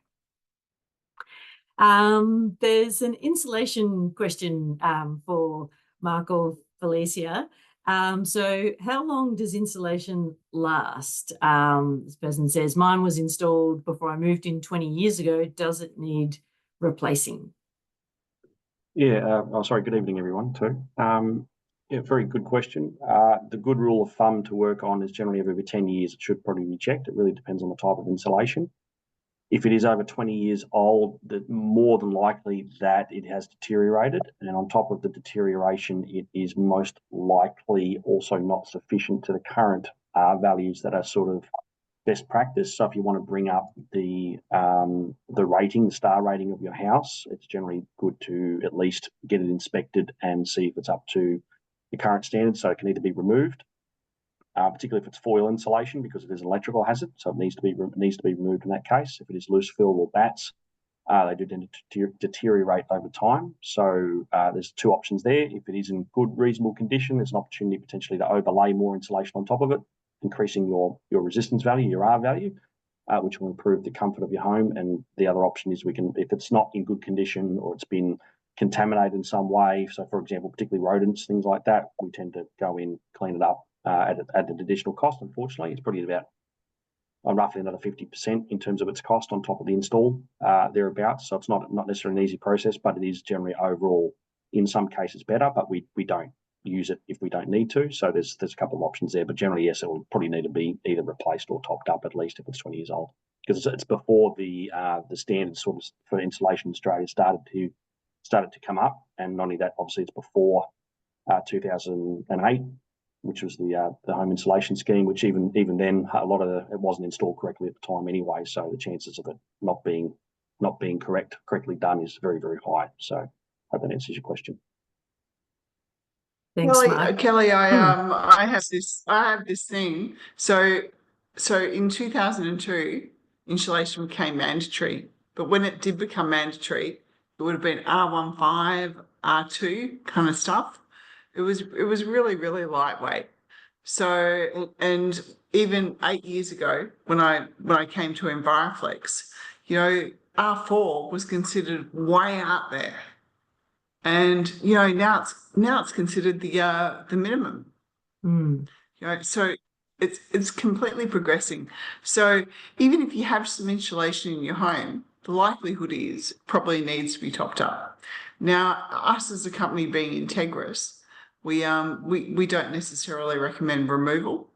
There's an insulation question for Mark or Felicia. So how long does insulation last? This person says, mine was installed before I moved in 20 years ago. Does it need replacing? Yeah, sorry, good evening, everyone, too. Very good question. The good rule of thumb to work on is generally every 10 years it should probably be checked. It really depends on the type of insulation. If it is over 20 years old, more than likely that it has deteriorated. And on top of the deterioration, it is most likely also not sufficient to the current values that are sort of best practice. So if you want to bring up the rating, the star rating of your house, it's generally good to at least get it inspected and see if it's up to the current standards. So it can either be removed, particularly if it's foil insulation, because it is an electrical hazard, so it needs to be removed in that case. If it is loose fill or bats, they do tend to deteriorate over time. So there's two options there. If it is in good, reasonable condition, there's an opportunity potentially to overlay more insulation on top of it, increasing your resistance value, your R value, which will improve the comfort of your home. And the other option is if it's not in good condition or it's been contaminated in some way, so for example, particularly rodents, things like that, we tend to go in, clean it up, at an additional cost. Unfortunately, it's probably about roughly another 50% in terms of its cost on top of the install thereabouts. So it's not necessarily an easy process, but it is generally overall, in some cases, better. But we don't use it if we don't need to. So there's a couple of options there. But generally, yes, it will probably need to be either replaced or topped up at least if it's 20 years old, because it's before the standards sort of for insulation in Australia started to come up. And not only that, obviously, it's before 2008. Which was the home insulation scheme, which even then a lot of it wasn't installed correctly at the time anyway. So the chances of it not being correctly done is very, very high. So I hope that answers your question. Thanks, Mark. Kelly, I have this thing. So in 2002, insulation became mandatory, but when it did become mandatory, it would have been R15, R2 kind of stuff. It was really, really lightweight. So, and even 8 years ago, when I came to Enviroflex, R4 was considered way out there, and now it's considered the minimum. So it's completely progressing. So even if you have some insulation in your home, the likelihood is it probably needs to be topped up. Now, us as a company being Integris, we don't necessarily recommend removal.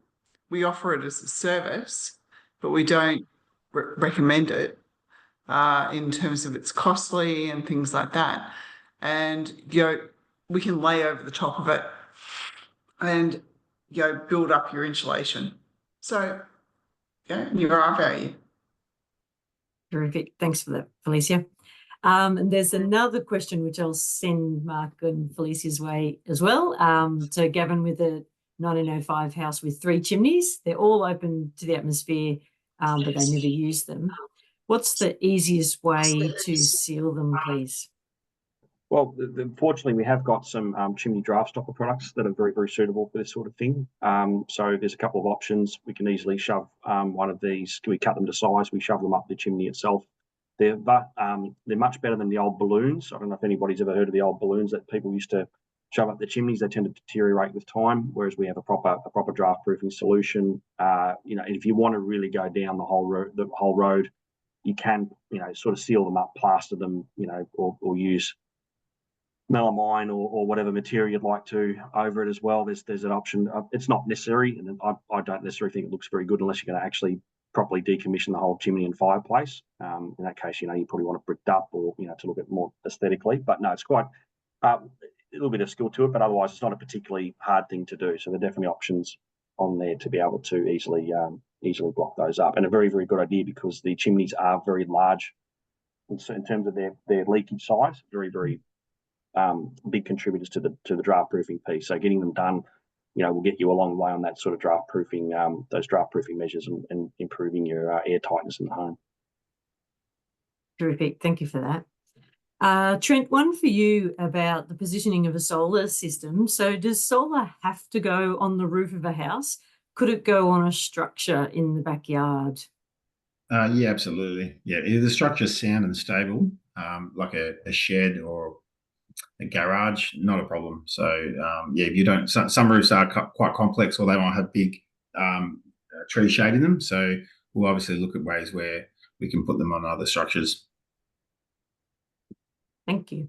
We offer it as a service, but we don't recommend it in terms of it's costly and things like that. And we can lay over the top of it and build up your insulation. So you're our value. Terrific. Thanks for that, Felicia. And there's another question which I'll send Mark and Felicia's way as well. So Gavin, with a 1905 house with 3 chimneys, they're all open to the atmosphere, but they never use them. What's the easiest way to seal them, please? Well, fortunately, we have got some chimney draft stopper products that are very, very suitable for this sort of thing. So there's a couple of options. We can easily shove one of these. We cut them to size. We shove them up the chimney itself. They're much better than the old balloons. I don't know if anybody's ever heard of the old balloons that people used to shove up the chimneys. They tend to deteriorate with time, whereas we have a proper draft proofing solution. And if you want to really go down the whole road, you can sort of seal them up, plaster them, or use melamine or whatever material you'd like to over it as well. There's an option. It's not necessary, and I don't necessarily think it looks very good unless you're going to actually properly decommission the whole chimney and fireplace. In that case, you probably want it bricked up or to look at more aesthetically. But no, it's quite a little bit of skill to it, but otherwise it's not a particularly hard thing to do. So there are definitely options on there to be able to easily block those up, and a very, very good idea because the chimneys are very large in terms of their leakage size. Very, very big contributors to the draft proofing piece. So getting them done, will get you a long way on that sort of draft proofing, those draft proofing measures and improving your air tightness in the home. Terrific. Thank you for that. Trent, one for you about the positioning of a solar system. So does solar have to go on the roof of a house? Could it go on a structure in the backyard? Yeah, absolutely. Yeah, if the structure's sound and stable, like a shed or a garage, not a problem. So if you don't, some roofs are quite complex, or they might have big tree shade in them. So we'll obviously look at ways where we can put them on other structures. Thank you.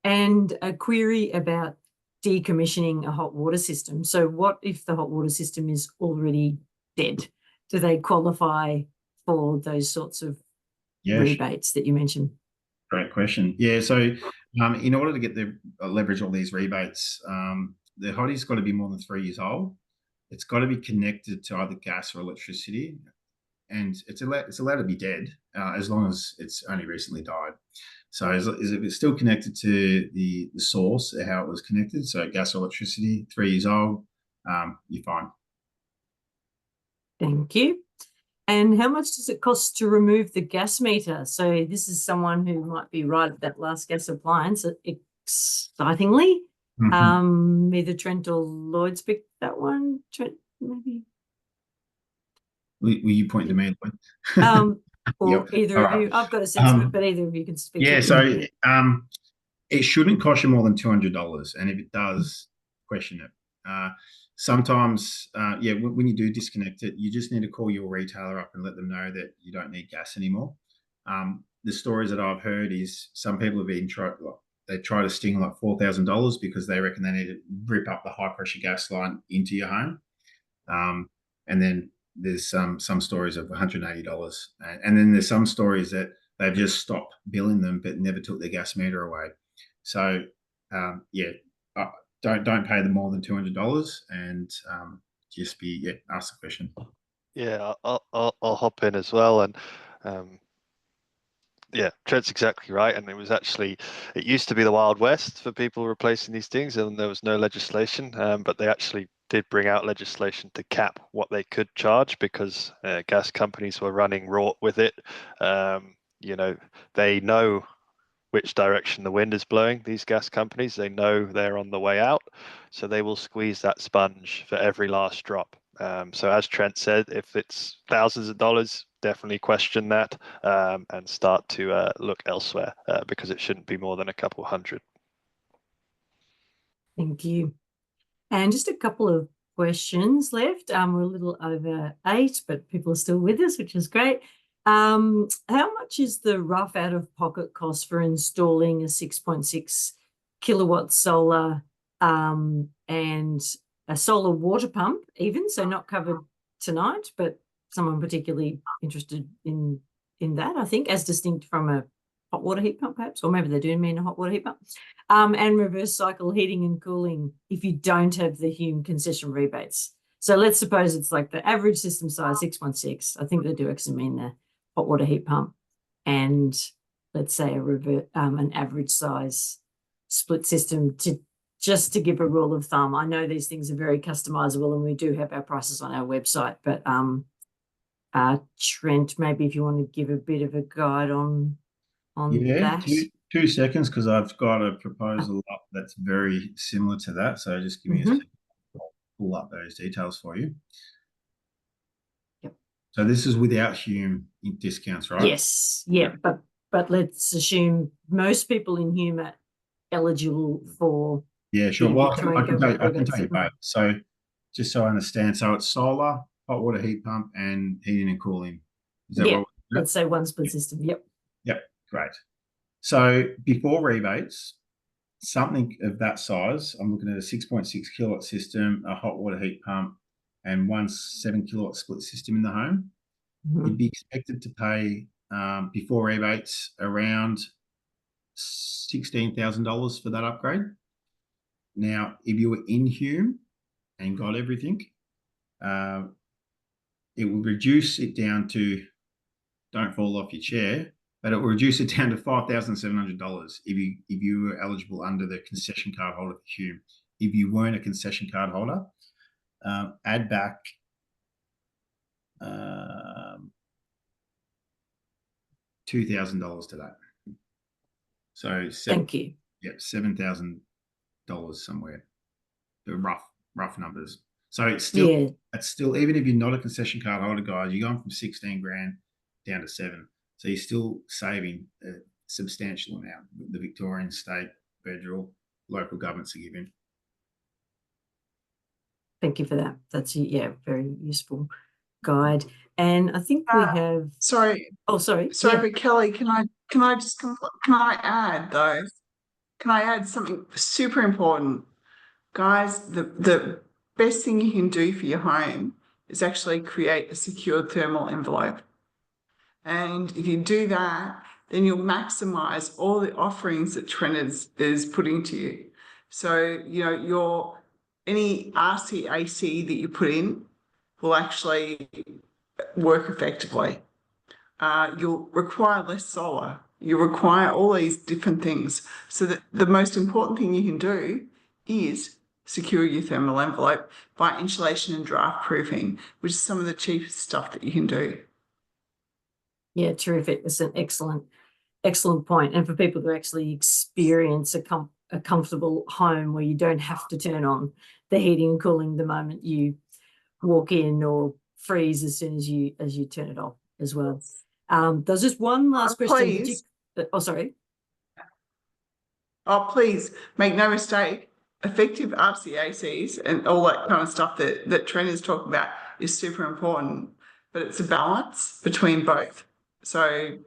And a query about decommissioning a hot water system. So what if the hot water system is already dead? Do they qualify for those sorts of rebates that you mentioned? Great question. Yeah, so in order to get leverage all these rebates, the hottie's got to be more than 3 years old. It's got to be connected to either gas or electricity, and it's allowed to be dead as long as it's only recently died. So if it's still connected to the source, how it was connected, so gas or electricity, 3 years old, you're fine. Thank you. And how much does it cost to remove the gas meter? So this is someone who might be right at that last gas appliance, excitingly. Either Trent or Lloyd's picked that one. Trent, maybe. Will you point to me, Lloyd? Or either of you. I've got a sense of it, but either of you can speak. Yeah, so it shouldn't cost you more than $200, and if it does, question it. sometimes, yeah, when you do disconnect it, you just need to call your retailer up and let them know that you don't need gas anymore. The stories that I've heard is some people have been they try to sting like $4,000 because they reckon they need to rip up the high pressure gas line into your home. And then there's some stories of $180, and then there's some stories that they've just stopped billing them but never took their gas meter away. So yeah, don't pay them more than $200, and just ask the question. Yeah, I'll hop in as well, and yeah, Trent's exactly right. And it used to be the Wild West for people replacing these things, and there was no legislation. But they actually did bring out legislation to cap what they could charge because gas companies were running raught with it. They know which direction the wind is blowing. These gas companies, they know they're on the way out, so they will squeeze that sponge for every last drop. So as Trent said, if it's thousands of dollars, definitely question that and start to look elsewhere because it shouldn't be more than a couple hundred. Thank you. And just a couple of questions left. We're a little over 8, but people are still with us, which is great. How much is the rough out-of-pocket cost for installing a 6.6 kilowatt solar and a solar water pump even? So not covered tonight, but someone particularly interested in that, I think, as distinct from a hot water heat pump perhaps, or maybe they do mean a hot water heat pump. And reverse cycle heating and cooling if you don't have the Hume concession rebates. So let's suppose it's like the average system size 6.6. I think they do actually mean the hot water heat pump, and let's say an average size split system, just to give a rule of thumb. I know these things are very customizable and we do have our prices on our website, but Trent, maybe if you want to give a bit of a guide on that. 2 seconds, because I've got a proposal up that's very similar to that. So just give me a second. I'll pull up those details for you. Yep. So this is without Hume discounts, right? Yes. Yeah. But let's assume most people in Hume are eligible for. Yeah, sure. Well, I can tell you both. So just so I understand, so it's solar, hot water heat pump, and heating and cooling. Is that what? Let's say one split system. Yep. Yep. Great. So before rebates, something of that size, I'm looking at a 6.6 kilowatt system, a hot water heat pump, and one 7 kilowatt split system in the home. You'd be expected to pay before rebates around $16,000 for that upgrade. Now, if you were in Hume and got everything, it will reduce it down to, don't fall off your chair, but it will reduce it down to $5,700 if you were eligible under the concession card holder for Hume. If you weren't a concession card holder, add back $2,000 to that. So thank you. Yeah, $7,000 somewhere. The rough numbers. So it's still even if you're not a concession card holder, guys, you're going from 16 grand down to 7. So you're still saving a substantial amount. The Victorian, state, federal, local governments are giving. Thank you for that. That's very useful guide. And I think we have. Sorry. Oh, sorry. But Kelly, can I add though? Can I add something super important, guys? The best thing you can do for your home is actually create a secured thermal envelope. And if you do that, then you'll maximize all the offerings that Trent is putting to you. So, any RCAC that you put in will actually work effectively. You'll require less solar. You require all these different things. So that the most important thing you can do is secure your thermal envelope by insulation and draft proofing, which is some of the cheapest stuff that you can do. Yeah, terrific. It's an excellent point. And for people to actually experience a comfortable home where you don't have to turn on the heating and cooling the moment you walk in, or freeze as soon as you turn it off as well. There's just one last question. Please. Oh, sorry. Oh, please make no mistake. effective RCACs and all that kind of stuff that Trent is talking about is super important, but it's a balance between both. So,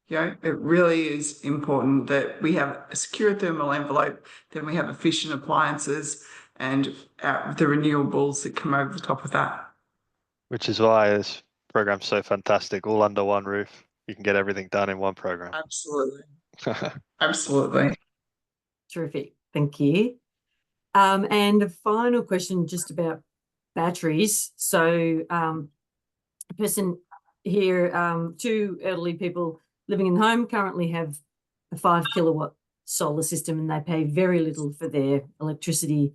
it really is important that we have a secure thermal envelope, then we have efficient appliances and the renewables that come over the top of that. Which is why this program's so fantastic, all under one roof. You can get everything done in one program. Absolutely. Absolutely. Terrific. Thank you. And a final question just about batteries. So a person here, 2 elderly people living in the home currently have a 5 kilowatt solar system and they pay very little for their electricity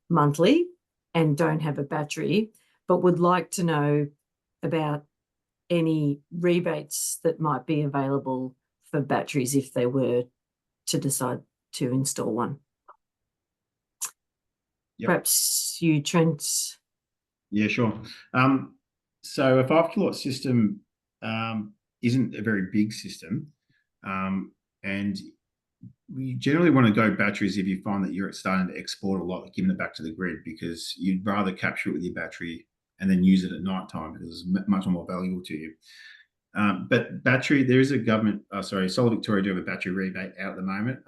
monthly and don't have a battery, but would like to know about any rebates that might be available for batteries if they were to decide to install one. Yep. Perhaps you, Trent. Yeah, sure. So a 5 kilowatt system isn't a very big system, and we generally want to go batteries if you find that you're starting to export a lot, giving it back to the grid, because you'd rather capture it with your battery and then use it at night time because it's much more valuable to you. But battery, there is a government, Solar Victoria do have a battery rebate out at the moment.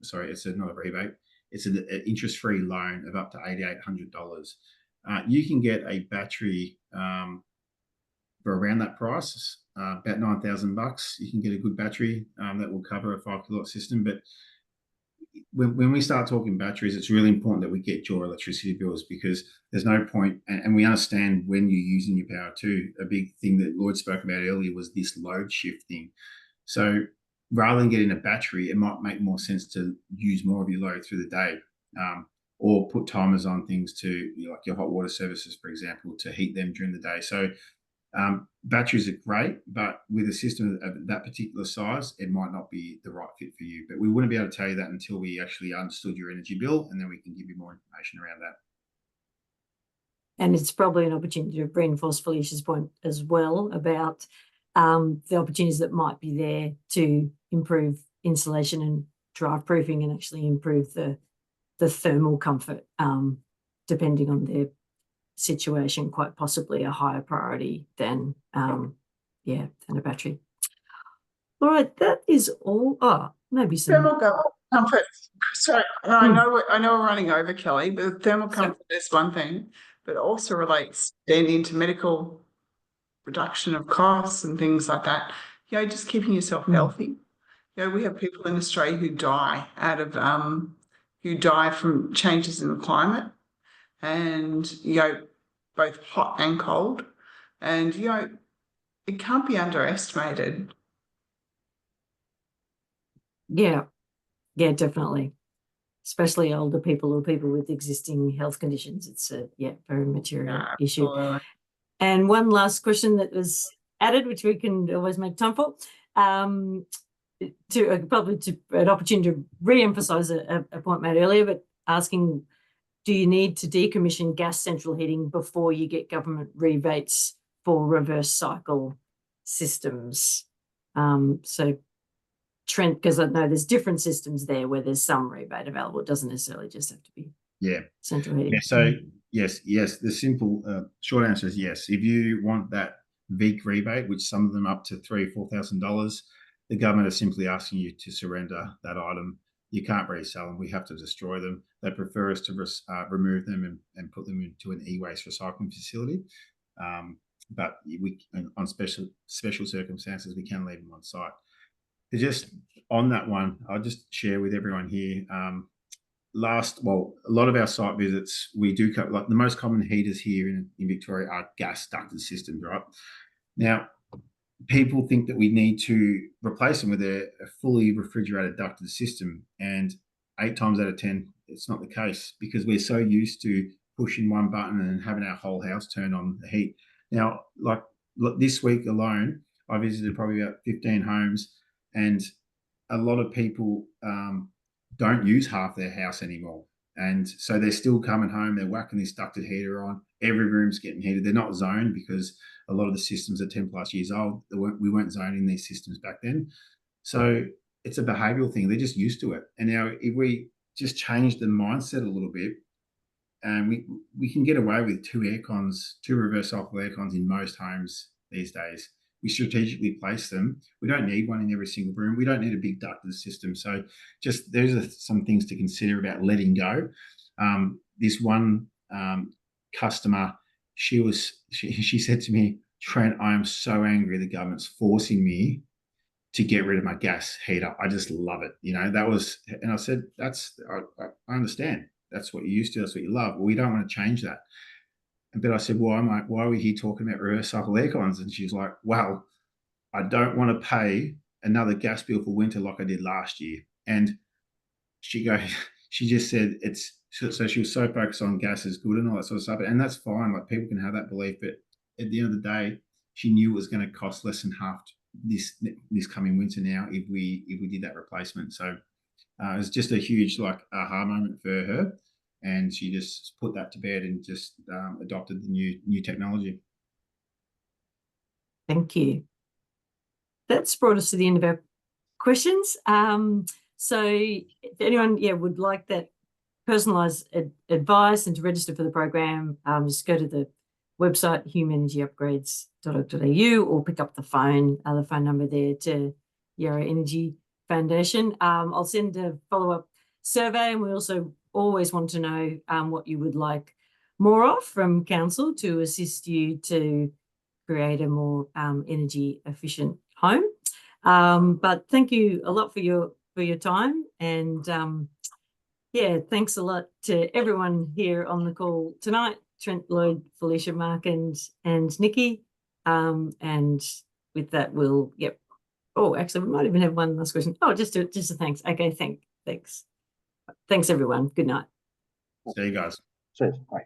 It's not a rebate. It's an interest-free loan of up to $8,800. You can get a battery for around that price, about $9,000. You can get a good battery that will cover a 5 kilowatt system. But when we start talking batteries, it's really important that we get your electricity bills, because there's no point, and we understand when you're using your power too. A big thing that Lloyd spoke about earlier was this load shifting. So rather than getting a battery, it might make more sense to use more of your load through the day, or put timers on things to, like your hot water services, for example, to heat them during the day. So batteries are great, but with a system of that particular size, it might not be the right fit for you. But we wouldn't be able to tell you that until we actually understood your energy bill, and then we can give you more information around that. And it's probably an opportunity to reinforce Felicia's point as well about the opportunities that might be there to improve insulation and drive proofing and actually improve the thermal comfort, depending on their situation, quite possibly a higher priority than a battery. All right, that is all. Maybe some Thermal comfort. Sorry, I know we're running over, Kelly, but thermal comfort is one thing, but also relates then into medical reduction of costs and things like that. Just keeping yourself healthy. We have people in Australia who die from changes in the climate, and both hot and cold, and it can't be underestimated. Yeah, definitely. Especially older people or people with existing health conditions. It's a very material issue. And one last question that was added, which we can always make time for, to an opportunity to re-emphasise a point made earlier, but asking, do you need to decommission gas central heating before you get government rebates for reverse cycle systems? So Trent, because I know there's different systems there where there's some rebate available. It doesn't necessarily just have to be central heating. Yeah, so yes, the simple short answer is yes. If you want that VEEC rebate, which some of them up to $3,000-$4,000, the government is simply asking you to surrender that item. You can't resell them. We have to destroy them. They prefer us to remove them and put them into an e-waste recycling facility. But on special circumstances, we can leave them on site. Just on that one, I'll just share with everyone here. A lot of our site visits, we do cover, like the most common heaters here in Victoria are gas ducted systems, right? Now, people think that we need to replace them with a fully refrigerated ducted system, and 8 times out of 10, it's not the case, because we're so used to pushing one button and having our whole house turn on the heat. Now, like this week alone, I visited probably about 15 homes, and a lot of people don't use half their house anymore. And so they're still coming home, they're whacking this ducted heater on. Every room's getting heated. They're not zoned because a lot of the systems are 10 plus years old. We weren't zoning these systems back then. So it's a behavioural thing. They're just used to it. And now if we just changed the mindset a little bit. And we can get away with two reverse cycle aircons in most homes these days. We strategically place them. We don't need one in every single room. We don't need a big ducted system. So just those are some things to consider about letting go. This one customer, she said to me, Trent, I am so angry the government's forcing me to get rid of my gas heater. I just love it. And I said, I understand. That's what you're used to. That's what you love. Well, we don't want to change that. But I said, why are we here talking about reverse cycle aircons? And she's like, well, I don't want to pay another gas bill for winter like I did last year. And she just said so she was so focused on gas is good and all that sort of stuff. And that's fine. Like, people can have that belief, but at the end of the day, she knew it was going to cost less than half this coming winter now if we did that replacement. So it was just a huge aha moment for her, and she just put that to bed and just adopted the new technology. Thank you. That's brought us to the end of our questions. So if anyone would like that personalised advice and to register for the program, just go to the website humeenergyupgrades.org.au or pick up the phone number there to Yarra Energy Foundation. I'll send a follow-up survey, and we also always want to know what you would like more of from council to assist you to create a more energy efficient home. But thank you a lot for your time, and thanks a lot to everyone here on the call tonight. Trent, Lloyd, Felicia, Mark, and Nikki. And with that, we'll Oh, actually, we might even have one last question. Oh, just a thanks. Okay, thanks. Thanks, everyone. Good night. See you guys. Cheers. Bye.